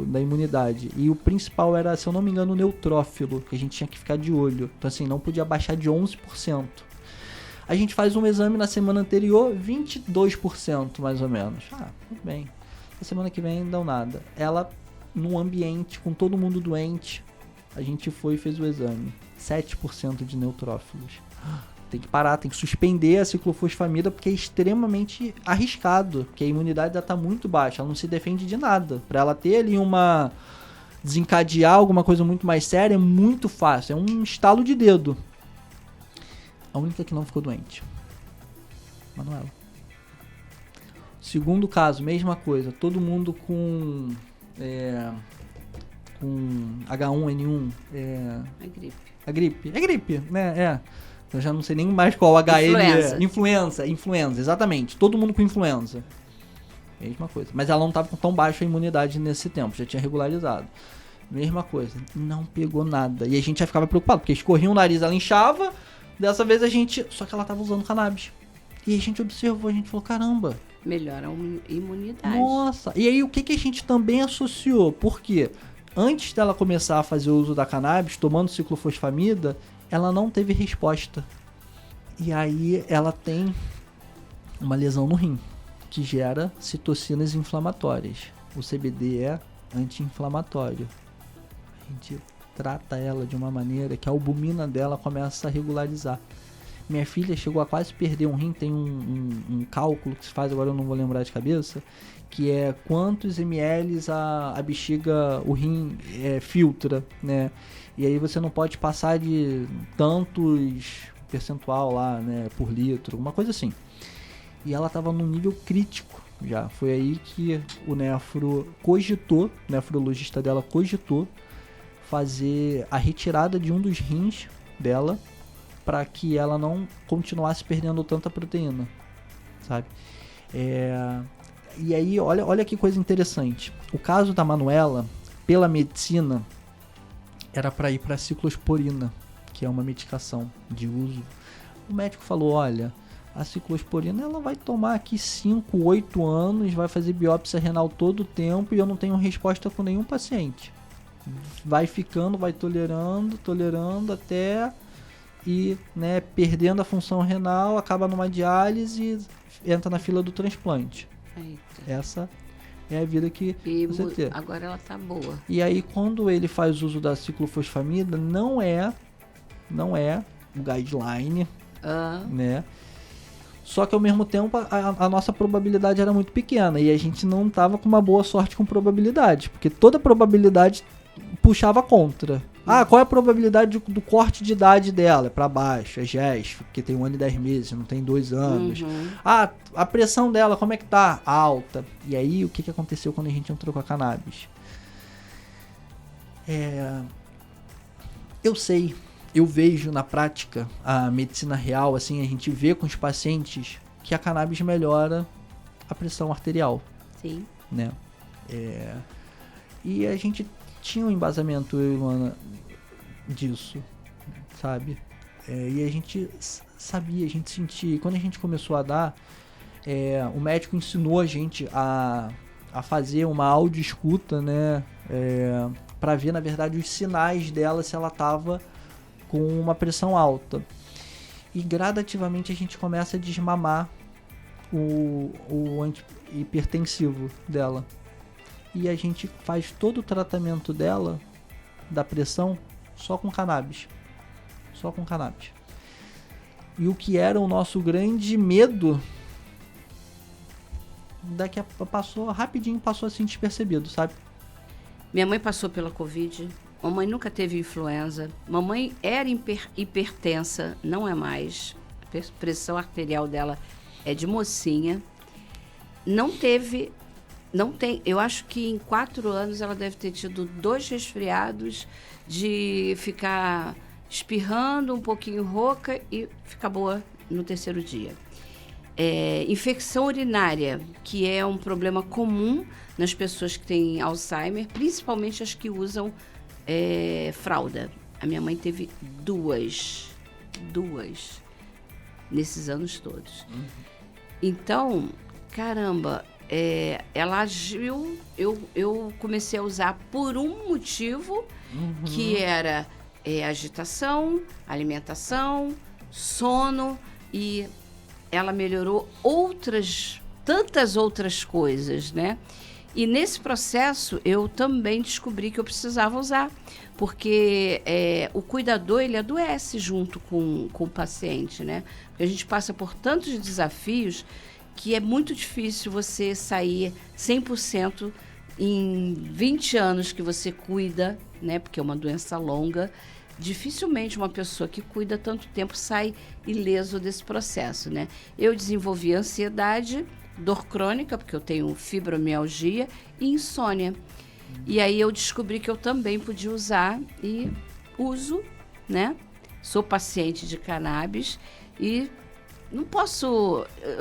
da imunidade. E o principal era, se eu não me engano, o neutrófilo, que a gente tinha que ficar de olho. Então, assim, não podia baixar de 11%. A gente faz um exame na semana anterior, 22% mais ou menos. Tudo bem. Na semana que vem não dá nada. Ela, num ambiente com todo mundo doente, A gente foi e fez o exame. 7% de neutrófilos. Tem que parar, tem que suspender a ciclofosfamida porque é extremamente arriscado, porque a imunidade já está muito baixa, ela não se defende de nada. Para ela ter ali desencadear alguma coisa muito mais séria é muito fácil, é um estalo de dedo. A única que não ficou doente, Manuela. Segundo caso, mesma coisa, todo mundo com H1N1. A gripe. É gripe, né? Eu já não sei nem mais qual HL. Influenza, exatamente. Todo mundo com influenza. Mesma coisa. Mas ela não estava com tão baixa a imunidade nesse tempo, já tinha regularizado. Mesma coisa. Não pegou nada. E a gente já ficava preocupado, porque escorria o nariz, ela inchava. Dessa vez a gente... Só que ela estava usando cannabis. E a gente observou, a gente falou, caramba. Melhora a imunidade. Nossa. E aí o que a gente também associou? Por quê? Antes dela começar a fazer o uso da cannabis, tomando ciclofosfamida, ela não teve resposta. E aí ela tem uma lesão no rim, que gera citocinas inflamatórias. O CBD é anti-inflamatório. A gente trata ela de uma maneira que a albumina dela começa a regularizar. Minha filha chegou a quase perder um rim, tem um cálculo que se faz, agora eu não vou lembrar de cabeça, que é quantos ml a bexiga, o rim filtra, né? E aí você não pode passar de tantos percentual lá, né, por litro, uma coisa assim. E ela estava num nível crítico já. Foi aí que o nefrologista dela cogitou fazer a retirada de um dos rins dela para que ela não continuasse perdendo tanta proteína, sabe? E aí, olha que coisa interessante. O caso da Manuela, pela medicina, era para ir para ciclosporina, que é uma medicação de uso. O médico falou, olha, a ciclosporina ela vai tomar aqui 5, 8 anos, vai fazer biópsia renal todo o tempo e eu não tenho resposta com nenhum paciente. Vai ficando, vai tolerando até ir, né, perdendo a função renal, acaba numa diálise e entra na fila do transplante. Eita. Essa é a vida que você tem. Agora ela tá boa. E aí quando ele faz uso da ciclofosfamida, não é o guideline, né? Só que ao mesmo tempo a nossa probabilidade era muito pequena e a gente não tava com uma boa sorte com probabilidade, porque toda probabilidade puxava contra. Qual é a probabilidade do corte de idade dela? É pra baixo, é GES, porque tem 1 ano e 10 meses, não tem 2 anos. A pressão dela, como é que tá? Alta. E aí, o que aconteceu quando a gente entrou com a cannabis? Eu vejo na prática, a medicina real, assim, a gente vê com os pacientes que a cannabis melhora a pressão arterial. Sim. Né? E a gente tinha um embasamento, eu e Luana, disso, sabe? E a gente sabia, a gente sentia. E quando a gente começou a dar, o médico ensinou a gente a fazer uma audioescuta, né? Para ver, na verdade, os sinais dela, se ela estava com uma pressão alta. E gradativamente a gente começa a desmamar o antihipertensivo dela. E a gente faz todo o tratamento dela, da pressão, só com cannabis. Só com cannabis. E o que era o nosso grande medo, daqui a rapidinho passou assim despercebido, sabe? Minha mãe passou pela Covid. Mamãe nunca teve influenza. Mamãe era hipertensa, não é mais. A pressão arterial dela é de mocinha. Não tem. Eu acho que em 4 anos ela deve ter tido 2 resfriados, de ficar espirrando, um pouquinho rouca e ficar boa no 3º dia. Infecção urinária, que é um problema comum nas pessoas que têm Alzheimer, principalmente as que usam fralda. A minha mãe teve 2 nesses anos todos. Então, caramba, ela agiu, eu comecei a usar por um motivo, que era agitação, alimentação, sono, e ela melhorou tantas outras coisas, né? E nesse processo, eu também descobri que eu precisava usar, porque o cuidador, ele adoece junto com o paciente, né? Porque a gente passa por tantos desafios que é muito difícil você sair 100% em 20 anos que você cuida, né? Porque é uma doença longa. Dificilmente uma pessoa que cuida tanto tempo sai ileso desse processo, né? Eu desenvolvi ansiedade, dor crônica, porque eu tenho fibromialgia e insônia. E aí eu descobri que eu também podia usar e uso, né? Sou paciente de cannabis e eu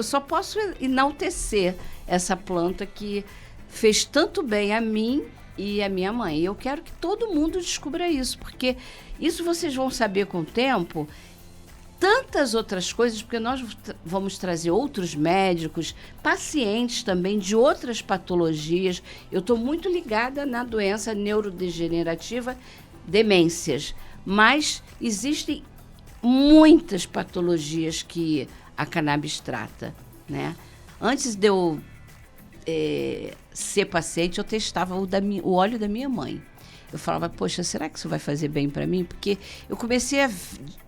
só posso enaltecer essa planta que fez tanto bem a mim e a minha mãe. Eu quero que todo mundo descubra isso, porque isso vocês vão saber com o tempo. Tantas outras coisas, porque nós vamos trazer outros médicos, pacientes também de outras patologias. Eu estou muito ligada na doença neurodegenerativa, demências, mas existem muitas patologias que a cannabis trata, né? Antes de eu ser paciente, eu testava o óleo da minha mãe. Eu falava, poxa, será que isso vai fazer bem para mim? Porque eu comecei a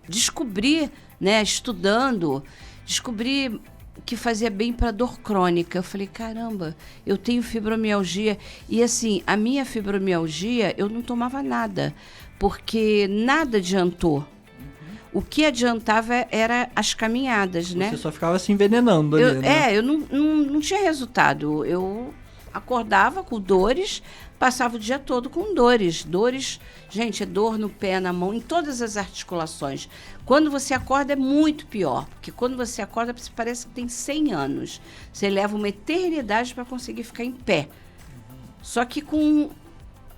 descobrir, né, estudando, descobri que fazia bem para dor crônica. Eu falei, caramba, eu tenho fibromialgia. E assim, a minha fibromialgia, eu não tomava nada, porque nada adiantou. O que adiantava era as caminhadas, né? Você só ficava se envenenando ali, né? Eu não tinha resultado. Eu acordava com dores, passava o dia todo com dores. Dores, gente, é dor no pé, na mão, em todas as articulações. Quando você acorda é muito pior, porque quando você acorda você parece que tem 100 anos. Você leva uma eternidade para conseguir ficar em pé. Só que com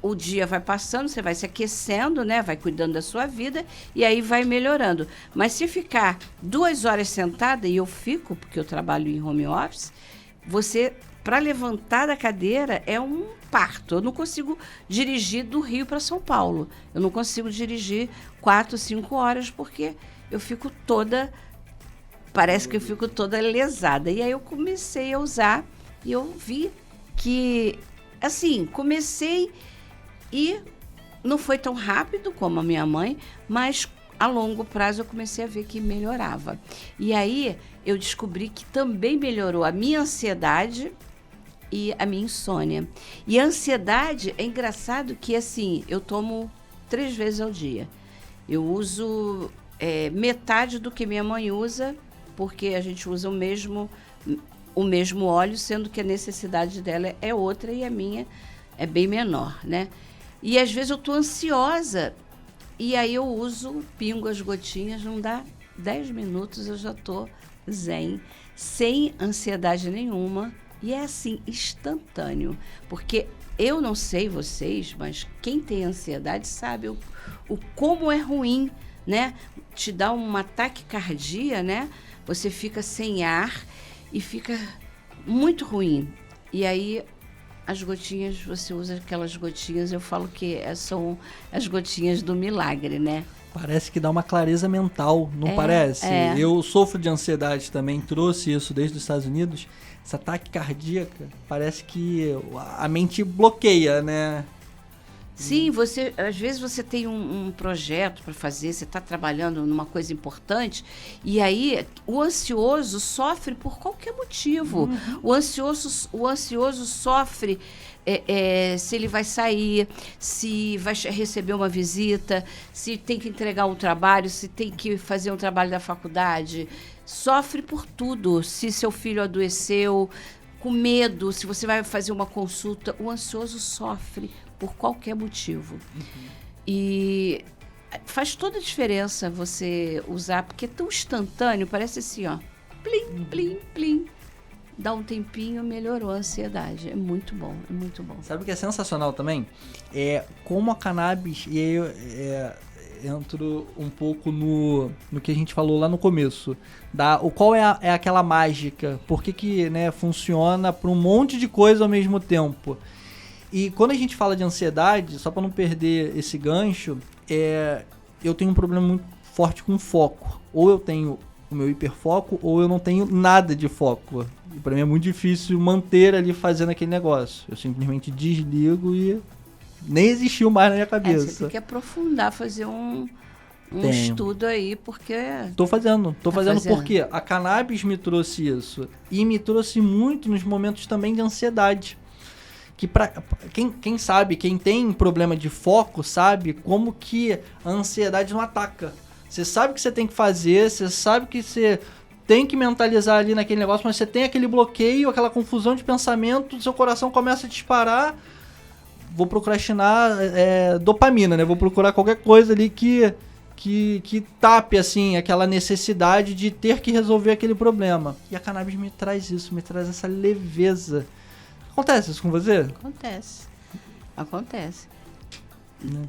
o dia vai passando, você vai se aquecendo, né? Vai cuidando da sua vida e aí vai melhorando. Mas se ficar 2 horas sentada, e eu fico, porque eu trabalho em home office, você, para levantar da cadeira, é um parto. Eu não consigo dirigir do Rio para São Paulo. Eu não consigo dirigir 4, 5 horas, porque eu fico toda... Parece que eu fico toda lesada. E aí eu comecei a usar e eu vi que, assim, comecei... E não foi tão rápido como a minha mãe, mas a longo prazo eu comecei a ver que melhorava. E aí eu descobri que também melhorou a minha ansiedade e a minha insônia. E a ansiedade, é engraçado que assim, eu tomo 3 vezes ao dia. Eu uso metade do que minha mãe usa, porque a gente usa o mesmo óleo, sendo que a necessidade dela é outra e a minha é bem menor, né? E às vezes eu estou ansiosa e aí eu pingo as gotinhas, não dá 10 minutos, eu já estou zen, sem ansiedade nenhuma. E é assim, instantâneo. Porque eu não sei vocês, mas quem tem ansiedade sabe o como é ruim, né? Te dá uma taquicardia, né? Você fica sem ar e fica muito ruim. E aí... As gotinhas, você usa aquelas gotinhas, eu falo que são as gotinhas do milagre, né? Parece que dá uma clareza mental, não parece? Eu sofro de ansiedade também, trouxe isso desde os Estados Unidos. Esse ataque cardíaco, parece que a mente bloqueia, né? Sim, às vezes você tem um projeto para fazer, você está trabalhando numa coisa importante, e aí o ansioso sofre por qualquer motivo. Uhum. O ansioso sofre se ele vai sair, se vai receber uma visita, se tem que entregar um trabalho, se tem que fazer um trabalho da faculdade. Sofre por tudo. Se seu filho adoeceu, com medo, se você vai fazer uma consulta, o ansioso sofre por qualquer motivo. Uhum. E faz toda a diferença você usar, porque é tão instantâneo, parece assim, ó, plim, plim, plim. Dá um tempinho, melhorou a ansiedade. É muito bom, é muito bom. Sabe o que é sensacional também? É como a cannabis, e aí entro um pouco no que a gente falou lá no começo. Qual é aquela mágica? Por que né, funciona para um monte de coisa ao mesmo tempo? E quando a gente fala de ansiedade, só para não perder esse gancho, eu tenho um problema muito forte com foco. Ou eu tenho o meu hiperfoco ou eu não tenho nada de foco. E para mim é muito difícil manter ali fazendo aquele negócio. Eu simplesmente desligo e nem existiu mais na minha cabeça. Você tem que aprofundar, fazer um estudo aí, porque... Tô fazendo porque a cannabis me trouxe isso. E me trouxe muito nos momentos também de ansiedade. Que quem sabe, quem tem problema de foco, sabe como que a ansiedade não ataca. Você sabe o que você tem que fazer, você sabe que você tem que mentalizar ali naquele negócio, mas você tem aquele bloqueio, aquela confusão de pensamento, seu coração começa a disparar. Vou procrastinar dopamina, né? Vou procurar qualquer coisa ali que tape, assim, aquela necessidade de ter que resolver aquele problema. E a cannabis me traz isso, me traz essa leveza. Acontece isso com você? Acontece.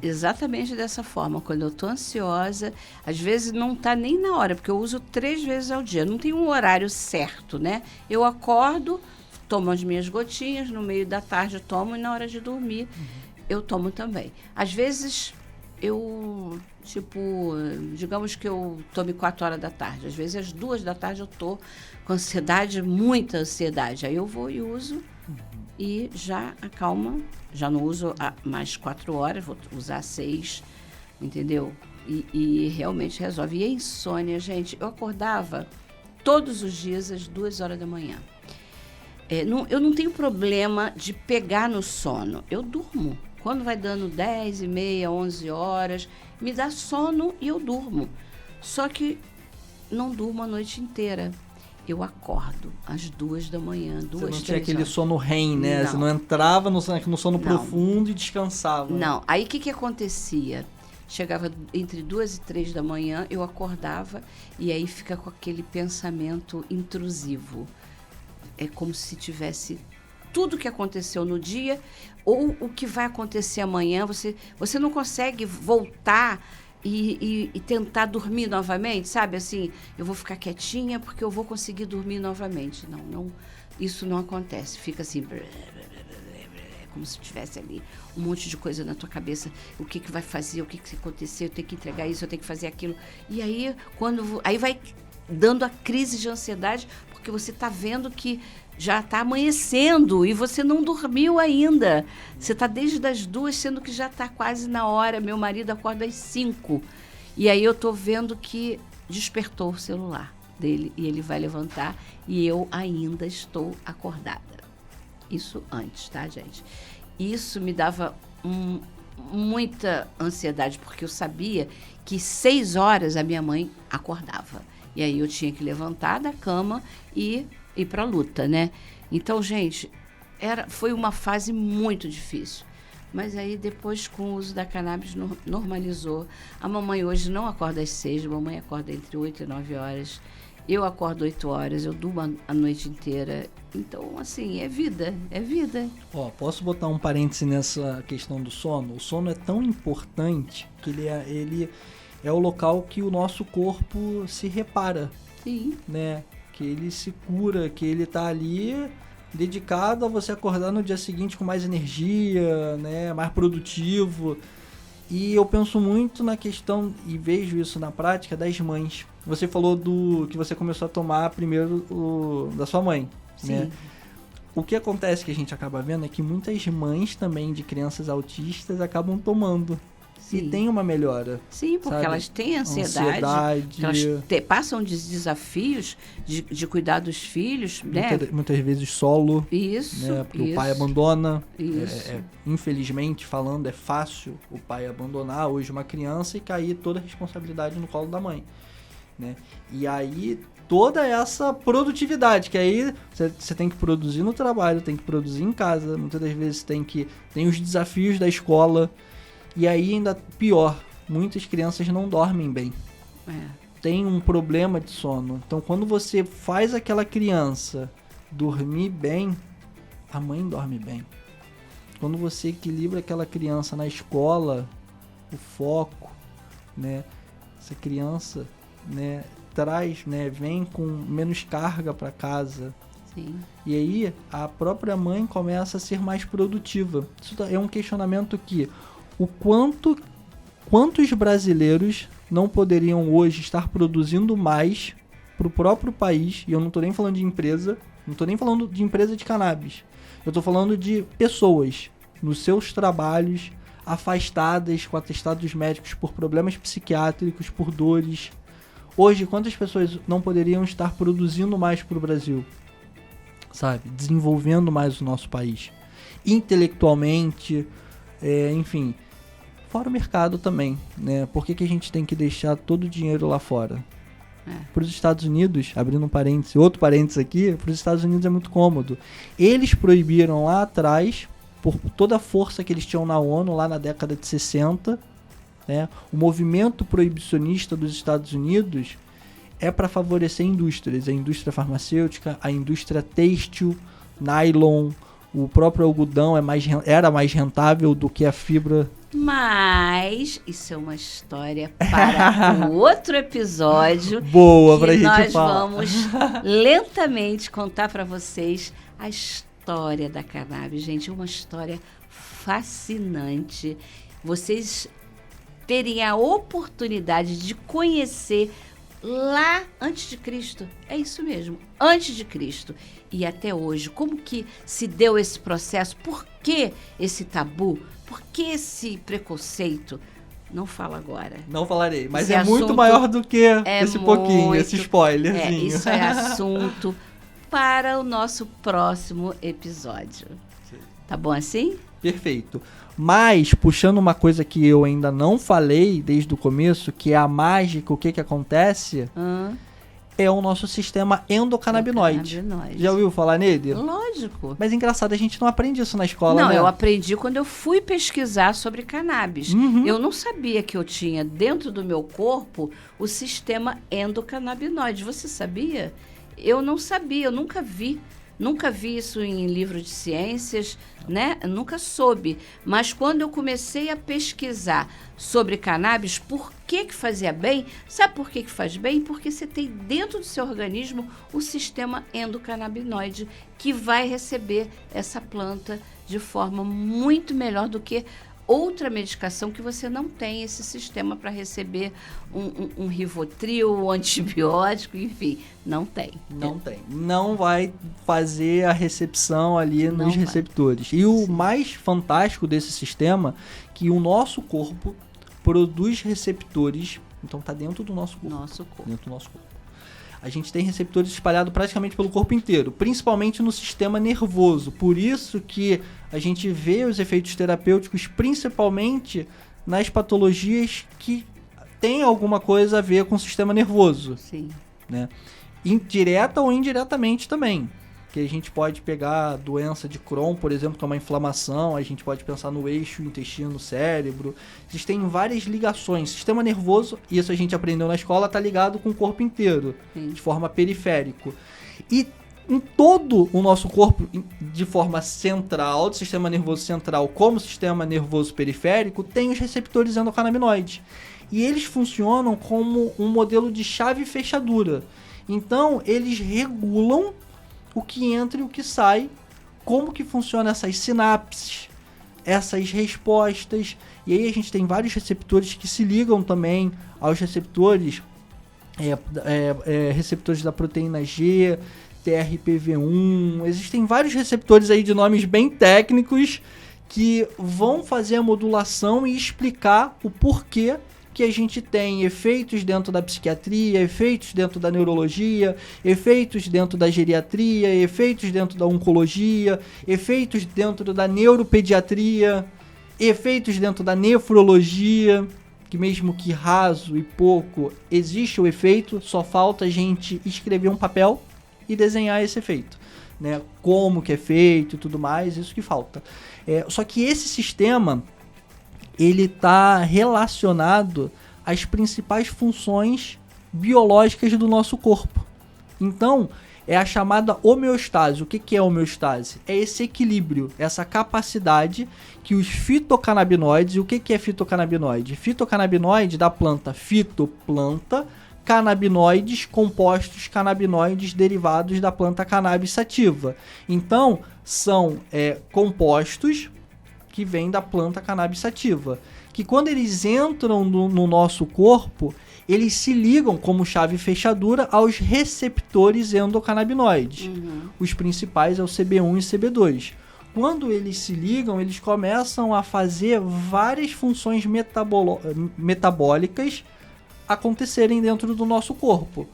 Exatamente dessa forma. Quando eu tô ansiosa, às vezes não tá nem na hora, porque eu uso 3 vezes ao dia. Não tem um horário certo, né? Eu acordo, tomo as minhas gotinhas, no meio da tarde eu tomo e na hora de dormir eu tomo também. Às vezes eu, digamos que eu tome 4 horas da tarde. Às vezes às 2 da tarde eu tô com ansiedade, muita ansiedade. Aí eu vou e uso e já acalma. Já não uso mais 4 horas, vou usar 6, entendeu? E realmente resolve. E a insônia, gente, eu acordava todos os dias às 2 horas da manhã. Eu não tenho problema de pegar no sono. Eu durmo. Quando vai dando 10h30, 11 horas, me dá sono e eu durmo. Só que não durmo a noite inteira. Eu acordo às 2 da manhã, 2, 3 horas. Você não tinha aquele sono REM, né? Não. Você não entrava no sono profundo e descansava. Não. Aí o que acontecia? Chegava entre 2 e 3 da manhã, eu acordava e aí fica com aquele pensamento intrusivo. É como se tivesse tudo que aconteceu no dia ou o que vai acontecer amanhã. Você não consegue voltar e tentar dormir novamente, sabe? Assim, eu vou ficar quietinha porque eu vou conseguir dormir novamente. Não, isso não acontece. Fica assim, como se tivesse ali um monte de coisa na tua cabeça. O que vai fazer, o que aconteceu, eu tenho que entregar isso, eu tenho que fazer aquilo. E aí, aí vai dando a crise de ansiedade, porque você está vendo que já está amanhecendo e você não dormiu ainda. Você está desde as 2, sendo que já está quase na hora. Meu marido acorda às 5. E aí eu estou vendo que despertou o celular dele e ele vai levantar e eu ainda estou acordada. Isso antes, tá, gente? Isso me dava muita ansiedade, porque eu sabia que 6 horas a minha mãe acordava. E aí eu tinha que levantar da cama e ir para a luta, né? Então, gente, foi uma fase muito difícil. Mas aí depois, com o uso da cannabis, normalizou. A mamãe hoje não acorda às 6, a mamãe acorda entre 8 e 9 horas. Eu acordo 8 horas, eu durmo a noite inteira. Então, assim, é vida. Posso botar um parêntese nessa questão do sono? O sono é tão importante que ele é o local que o nosso corpo se repara. Sim. Né? Que ele se cura, que ele tá ali dedicado a você acordar no dia seguinte com mais energia, né? Mais produtivo. E eu penso muito na questão, e vejo isso na prática, das mães. Você falou que você começou a tomar primeiro da sua mãe. Sim. Né? O que acontece que a gente acaba vendo é que muitas mães também de crianças autistas acabam tomando. Sim. E tem uma melhora. Sim, porque sabe? Elas têm ansiedade. Elas passam de desafios de cuidar dos filhos, né? Muitas vezes solo. Isso. Né? Porque o pai abandona. Isso. Infelizmente, falando, é fácil o pai abandonar hoje uma criança e cair toda a responsabilidade no colo da mãe. Né? E aí, toda essa produtividade, que aí você tem que produzir no trabalho, tem que produzir em casa, muitas das vezes tem os desafios da escola. E aí ainda pior, muitas crianças não dormem bem. Tem um problema de sono. Então quando você faz aquela criança dormir bem, a mãe dorme bem. Quando você equilibra aquela criança na escola, o foco, né? Essa criança, né, traz, né, vem com menos carga para casa. Sim. E aí a própria mãe começa a ser mais produtiva. Isso é um questionamento que quantos brasileiros não poderiam hoje estar produzindo mais para o próprio país, e eu não estou nem falando de empresa, não estou nem falando de empresa de cannabis, eu estou falando de pessoas nos seus trabalhos, afastadas com atestados médicos por problemas psiquiátricos, por dores. Hoje, quantas pessoas não poderiam estar produzindo mais para o Brasil? Sabe? Desenvolvendo mais o nosso país. Intelectualmente, enfim. Fora o mercado também, né? Por que a gente tem que deixar todo o dinheiro lá fora? Para os Estados Unidos, abrindo um parênteses, outro parênteses aqui, para os Estados Unidos é muito cômodo. Eles proibiram lá atrás, por toda a força que eles tinham na ONU, lá na década de 60, né? O movimento proibicionista dos Estados Unidos é para favorecer indústrias, a indústria farmacêutica, a indústria têxtil, nylon, o próprio algodão era mais rentável do que a fibra. Mas isso é uma história para um outro episódio. Boa, pra gente nós falar. Vamos lentamente contar para vocês a história da cannabis. Gente, uma história fascinante. Vocês terem a oportunidade de conhecer lá antes de Cristo. É isso mesmo, antes de Cristo. E até hoje, como que se deu esse processo? Por que esse tabu? Por que esse preconceito? Não falo agora. Não falarei, mas Esse é muito assunto maior do que esse pouquinho, esse spoilerzinho. Isso é assunto para o nosso próximo episódio. Sim. Tá bom assim? Perfeito. Mas, puxando uma coisa que eu ainda não falei desde o começo, que é a mágica, o que acontece, é o nosso sistema endocannabinoide. Já ouviu falar nele? Lógico. Mas engraçado, a gente não aprende isso na escola, Não, né? eu aprendi quando eu fui pesquisar sobre cannabis. Eu não sabia que eu tinha dentro do meu corpo o sistema endocannabinoide. Você sabia? Eu não sabia, eu nunca vi. Nunca vi isso em livro de ciências, né? Nunca soube. Mas quando eu comecei a pesquisar sobre cannabis, por que fazia bem? Sabe por que faz bem? Porque você tem dentro do seu organismo o sistema endocannabinoide que vai receber essa planta de forma muito melhor do que outra medicação que você não tem esse sistema para receber um Rivotril, um antibiótico, enfim, não tem. Não tem. Não vai fazer a recepção ali Não nos vai. receptores. E o mais fantástico desse sistema, que o nosso corpo produz receptores, então tá dentro do nosso corpo. Dentro do nosso corpo. A gente tem receptores espalhados praticamente pelo corpo inteiro, principalmente no sistema nervoso. Por isso que a gente vê os efeitos terapêuticos principalmente nas patologias que têm alguma coisa a ver com o sistema nervoso. Sim. Né? Direta ou indiretamente também. Que a gente pode pegar a doença de Crohn, por exemplo, que é uma inflamação, a gente pode pensar no eixo intestino-cérebro. Existem várias ligações. Sistema nervoso, isso a gente aprendeu na escola, está ligado com o corpo inteiro, de forma periférico. E em todo o nosso corpo, de forma central, do sistema nervoso central, como sistema nervoso periférico, tem os receptores endocannabinoides. E eles funcionam como um modelo de chave e fechadura. Então, eles regulam o que entra e o que sai, como que funciona essas sinapses, essas respostas. E aí a gente tem vários receptores que se ligam também aos receptores, receptores da proteína G, TRPV1. Existem vários receptores aí de nomes bem técnicos que vão fazer a modulação e explicar o porquê que a gente tem efeitos dentro da psiquiatria, efeitos dentro da neurologia, efeitos dentro da geriatria, efeitos dentro da oncologia, efeitos dentro da neuropediatria, efeitos dentro da nefrologia, que mesmo que raso e pouco, existe o efeito, só falta a gente escrever um papel e desenhar esse efeito. Né? Como que é feito e tudo mais, isso que falta. Só que esse sistema, ele está relacionado às principais funções biológicas do nosso corpo. Então, é a chamada homeostase. O que é homeostase? É esse equilíbrio, essa capacidade que os fitocannabinoides... E o que é fitocannabinoide? Fitocannabinoide da planta, fitoplanta, canabinoides, compostos canabinoides derivados da planta cannabis sativa. Então, são compostos que vêm da planta cannabis sativa, que quando eles entram no nosso corpo, eles se ligam como chave e fechadura aos receptores endocannabinoides. Os principais é o CB1 e CB2. Quando eles se ligam, eles começam a fazer várias funções metabólicas acontecerem dentro do nosso corpo,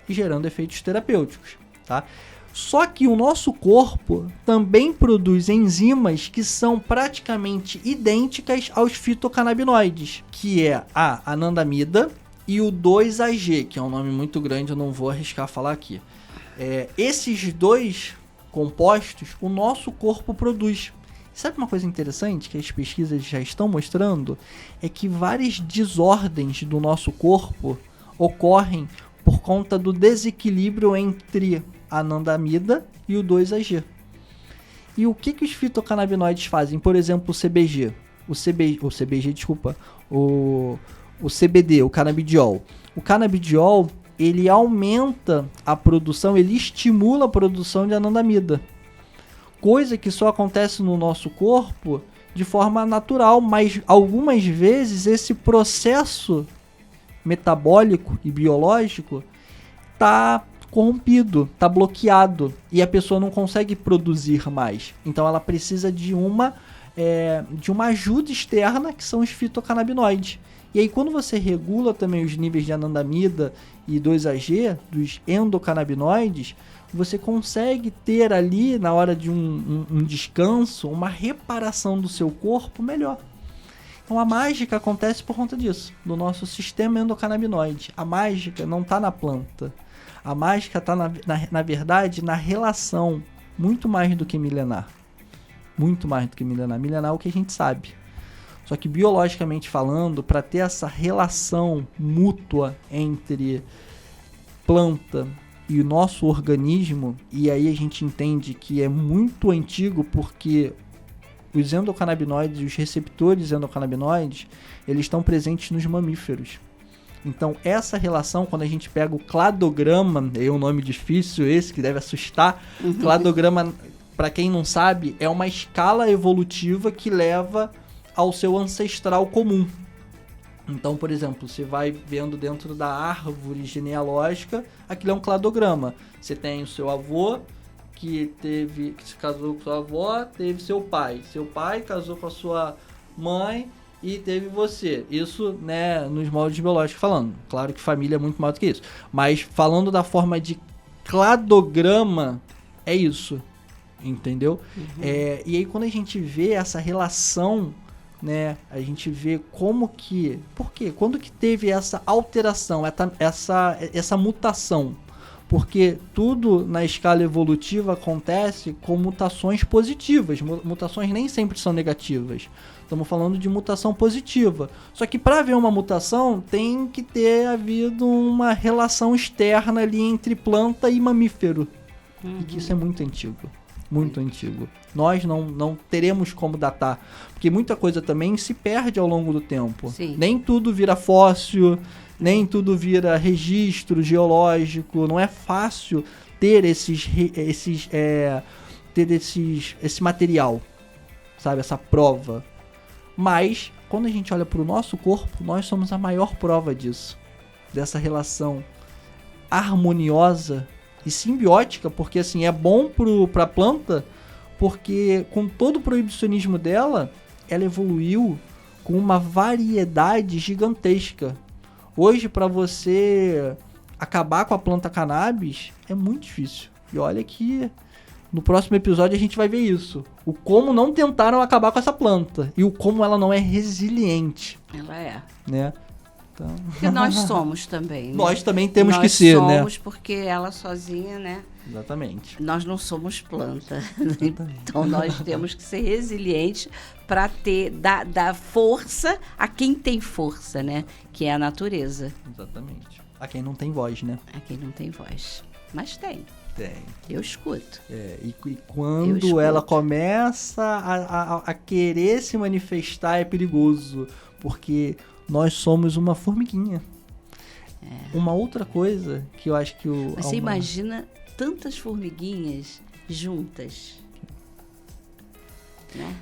gerando efeitos terapêuticos, tá? Só que o nosso corpo também produz enzimas que são praticamente idênticas aos fitocannabinoides, que é a anandamida e o 2-AG, que é um nome muito grande, eu não vou arriscar falar aqui. Esses dois compostos, o nosso corpo produz. Sabe uma coisa interessante que as pesquisas já estão mostrando? É que várias desordens do nosso corpo ocorrem por conta do desequilíbrio entre a anandamida e o 2-AG. E o que os fitocannabinoides fazem? Por exemplo, o CBG. O CBD, o canabidiol. O canabidiol, ele aumenta a produção, ele estimula a produção de anandamida. Coisa que só acontece no nosso corpo de forma natural, mas algumas vezes esse processo metabólico e biológico está corrompido, está bloqueado e a pessoa não consegue produzir mais. Então ela precisa de uma ajuda externa, que são os fitocannabinoides. E aí quando você regula também os níveis de anandamida e 2-AG, dos endocannabinoides, você consegue ter ali, na hora de um descanso, uma reparação do seu corpo melhor. Então a mágica acontece por conta disso, do nosso sistema endocannabinoide. A mágica não está na planta. A mágica está, na verdade, na relação, muito mais do que milenar. Muito mais do que milenar. Milenar é o que a gente sabe. Só que biologicamente falando, para ter essa relação mútua entre planta e o nosso organismo, e aí a gente entende que é muito antigo porque os endocannabinoides e os receptores endocannabinoides, eles estão presentes nos mamíferos. Então essa relação, quando a gente pega o cladograma, é um nome difícil esse que deve assustar, cladograma, para quem não sabe, é uma escala evolutiva que leva ao seu ancestral comum. Então, por exemplo, você vai vendo dentro da árvore genealógica, aquilo é um cladograma. Você tem o seu avô, que se casou com sua avó, teve seu pai. Seu pai casou com a sua mãe e teve você. Isso, né, nos moldes biológicos falando. Claro que família é muito mais do que isso. Mas falando da forma de cladograma, é isso. Entendeu? E aí quando a gente vê essa relação, né, a gente vê como que... Por quê? Quando que teve essa alteração, essa mutação? Porque tudo na escala evolutiva acontece com mutações positivas. Mutações nem sempre são negativas. Estamos falando de mutação positiva. Só que para haver uma mutação, tem que ter havido uma relação externa ali entre planta e mamífero. E que isso é muito antigo. Muito antigo. Nós não teremos como datar. Porque muita coisa também se perde ao longo do tempo. Sim. Nem tudo vira fóssil, nem tudo vira registro geológico. Não é fácil ter esse material, sabe? Essa prova. Mas, quando a gente olha para o nosso corpo, nós somos a maior prova disso. Dessa harmoniosa e simbiótica, porque assim, é bom para a planta, porque com todo o proibicionismo dela, ela evoluiu com uma variedade gigantesca. Hoje, para você acabar com a planta cannabis, é muito difícil. E olha que no próximo episódio a gente vai ver isso. O como não tentaram acabar com essa planta e o como ela não é resiliente. Ela é. Né? Então... Porque nós somos também, né? Nós também temos que ser, né? Nós somos porque ela sozinha, né? Exatamente. Nós não somos planta. Então nós temos que ser resilientes para dar força a quem tem força, né? Que é a natureza. Exatamente. A quem não tem voz, né? A quem não tem voz. Mas tem. Tem. Eu escuto. E quando ela começa a querer se manifestar, é perigoso. Porque nós somos uma formiguinha. Uma outra coisa que eu acho que Você imagina tantas formiguinhas juntas, né?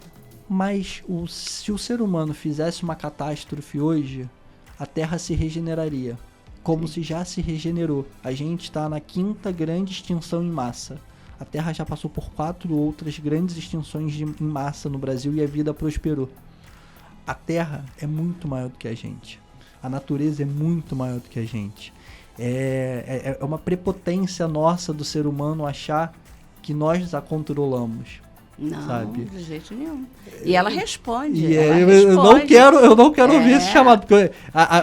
Mas se o ser humano fizesse uma catástrofe hoje, a Terra se regeneraria, como se já se regenerou. A gente está na 5ª grande extinção em massa. A Terra já passou por 4 outras grandes extinções em massa no Brasil e a vida prosperou. A Terra é muito maior do que a gente. A natureza é muito maior do que a gente. É uma prepotência nossa do ser humano achar que nós a controlamos. Não, sabe? De jeito nenhum. E ela responde. Eu não quero ouvir esse chamado. Porque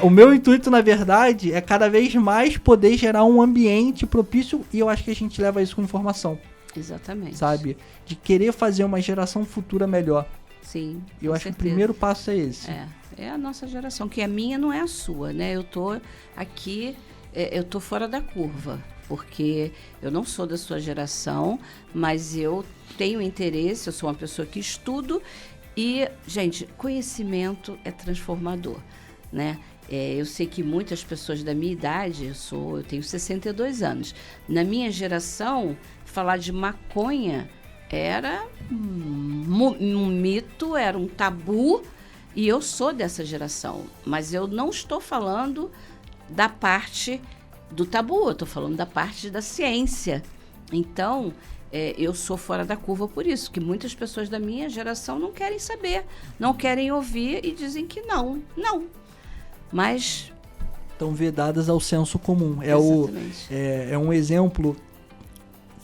o meu intuito, na verdade, é cada vez mais poder gerar um ambiente propício, e eu acho que a gente leva isso com informação. Exatamente. Sabe? De querer fazer uma geração futura melhor. Sim. Eu acho que o primeiro passo é esse. É a nossa geração, que a minha não é a sua, né? Eu tô aqui, eu tô fora da curva, porque eu não sou da sua geração, mas eu tenho interesse, eu sou uma pessoa que estudo e, gente, conhecimento é transformador, né? Eu sei que muitas pessoas da minha idade, eu tenho 62 anos, na minha geração, falar de maconha era um mito, era um tabu, e eu sou dessa geração, mas eu não estou falando da parte do tabu, eu estou falando da parte da ciência. Então, eu sou fora da curva por isso, que muitas pessoas da minha geração não querem saber, não querem ouvir e dizem que não. Mas... estão vedadas ao senso comum. É um exemplo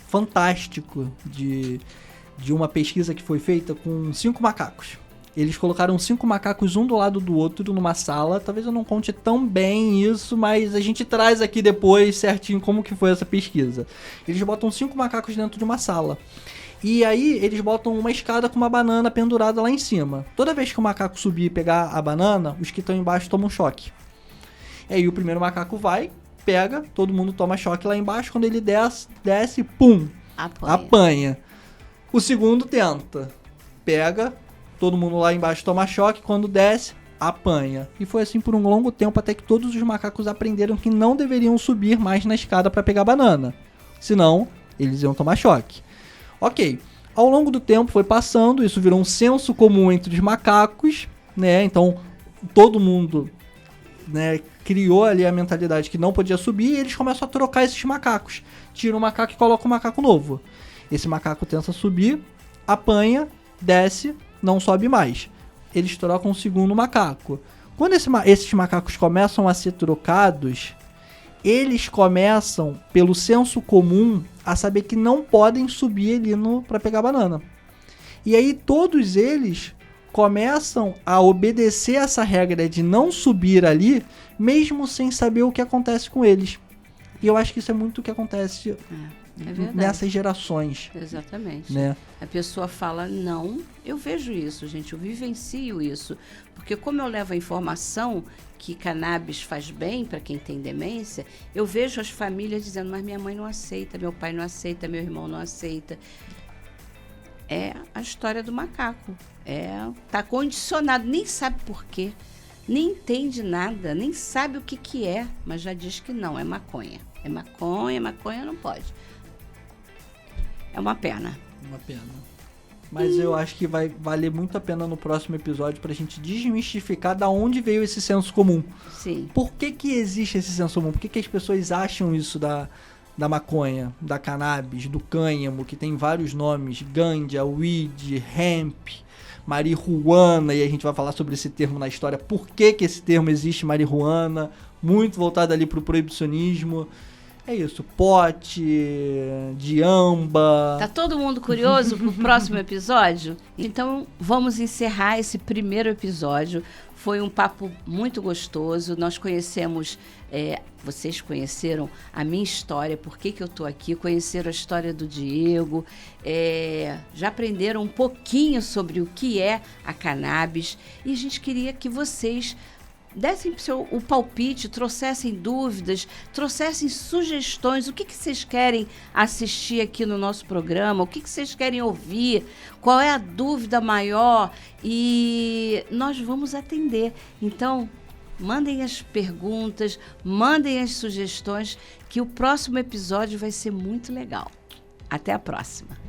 fantástico de uma pesquisa que foi feita com 5 macacos. Eles colocaram 5 macacos um do lado do outro numa sala. Talvez eu não conte tão bem isso, mas a gente traz aqui depois certinho como que foi essa pesquisa. Eles botam 5 macacos dentro de uma sala. E aí eles botam uma escada com uma banana pendurada lá em cima. Toda vez que o macaco subir e pegar a banana, os que estão embaixo tomam choque. E aí o primeiro macaco vai, pega, todo mundo toma choque lá embaixo. Quando ele desce, pum, apanha. O segundo tenta, pega, todo mundo lá embaixo toma choque, quando desce, apanha. E foi assim por um longo tempo, até que todos os macacos aprenderam que não deveriam subir mais na escada para pegar banana. Senão, eles iam tomar choque. Ok. Ao longo do tempo foi passando, isso virou um senso comum entre os macacos, né? Então, todo mundo, né, criou ali a mentalidade que não podia subir, e eles começam a trocar esses macacos. Tira um macaco e coloca um macaco novo. Esse macaco tenta subir, apanha, desce, não sobe mais. Eles trocam o segundo macaco. Quando esses macacos começam a ser trocados, eles começam, pelo senso comum, a saber que não podem subir ali para pegar banana. E aí todos eles começam a obedecer essa regra de não subir ali, mesmo sem saber o que acontece com eles. E eu acho que isso é muito o que acontece nessas gerações. Exatamente. Né? A pessoa fala não, eu vejo isso, gente, eu vivencio isso. Porque como eu levo a informação que cannabis faz bem para quem tem demência, eu vejo as famílias dizendo, mas minha mãe não aceita, meu pai não aceita, meu irmão não aceita. É a história do macaco. Tá condicionado, nem sabe por quê, nem entende nada, nem sabe o que é, mas já diz que não, é maconha. É maconha não pode. É uma pena. Uma pena. Mas eu acho que vai valer muito a pena no próximo episódio pra gente desmistificar da onde veio esse senso comum. Sim. Por que existe esse senso comum? Por que as pessoas acham isso da maconha, da cannabis, do cânhamo, que tem vários nomes, ganja, weed, hemp, marihuana, e a gente vai falar sobre esse termo na história, por que esse termo existe, marihuana, muito voltado ali pro proibicionismo. É isso, pote, diamba. Tá todo mundo curioso pro próximo episódio? Então vamos encerrar esse primeiro episódio. Foi um papo muito gostoso. Nós conhecemos, vocês conheceram a minha história, por que eu tô aqui, conheceram a história do Diego, já aprenderam um pouquinho sobre o que é a cannabis, e a gente queria que vocês dessem o palpite, trouxessem dúvidas, trouxessem sugestões, o que vocês querem assistir aqui no nosso programa, o que vocês querem ouvir, qual é a dúvida maior, e nós vamos atender. Então, mandem as perguntas, mandem as sugestões, que o próximo episódio vai ser muito legal. Até a próxima!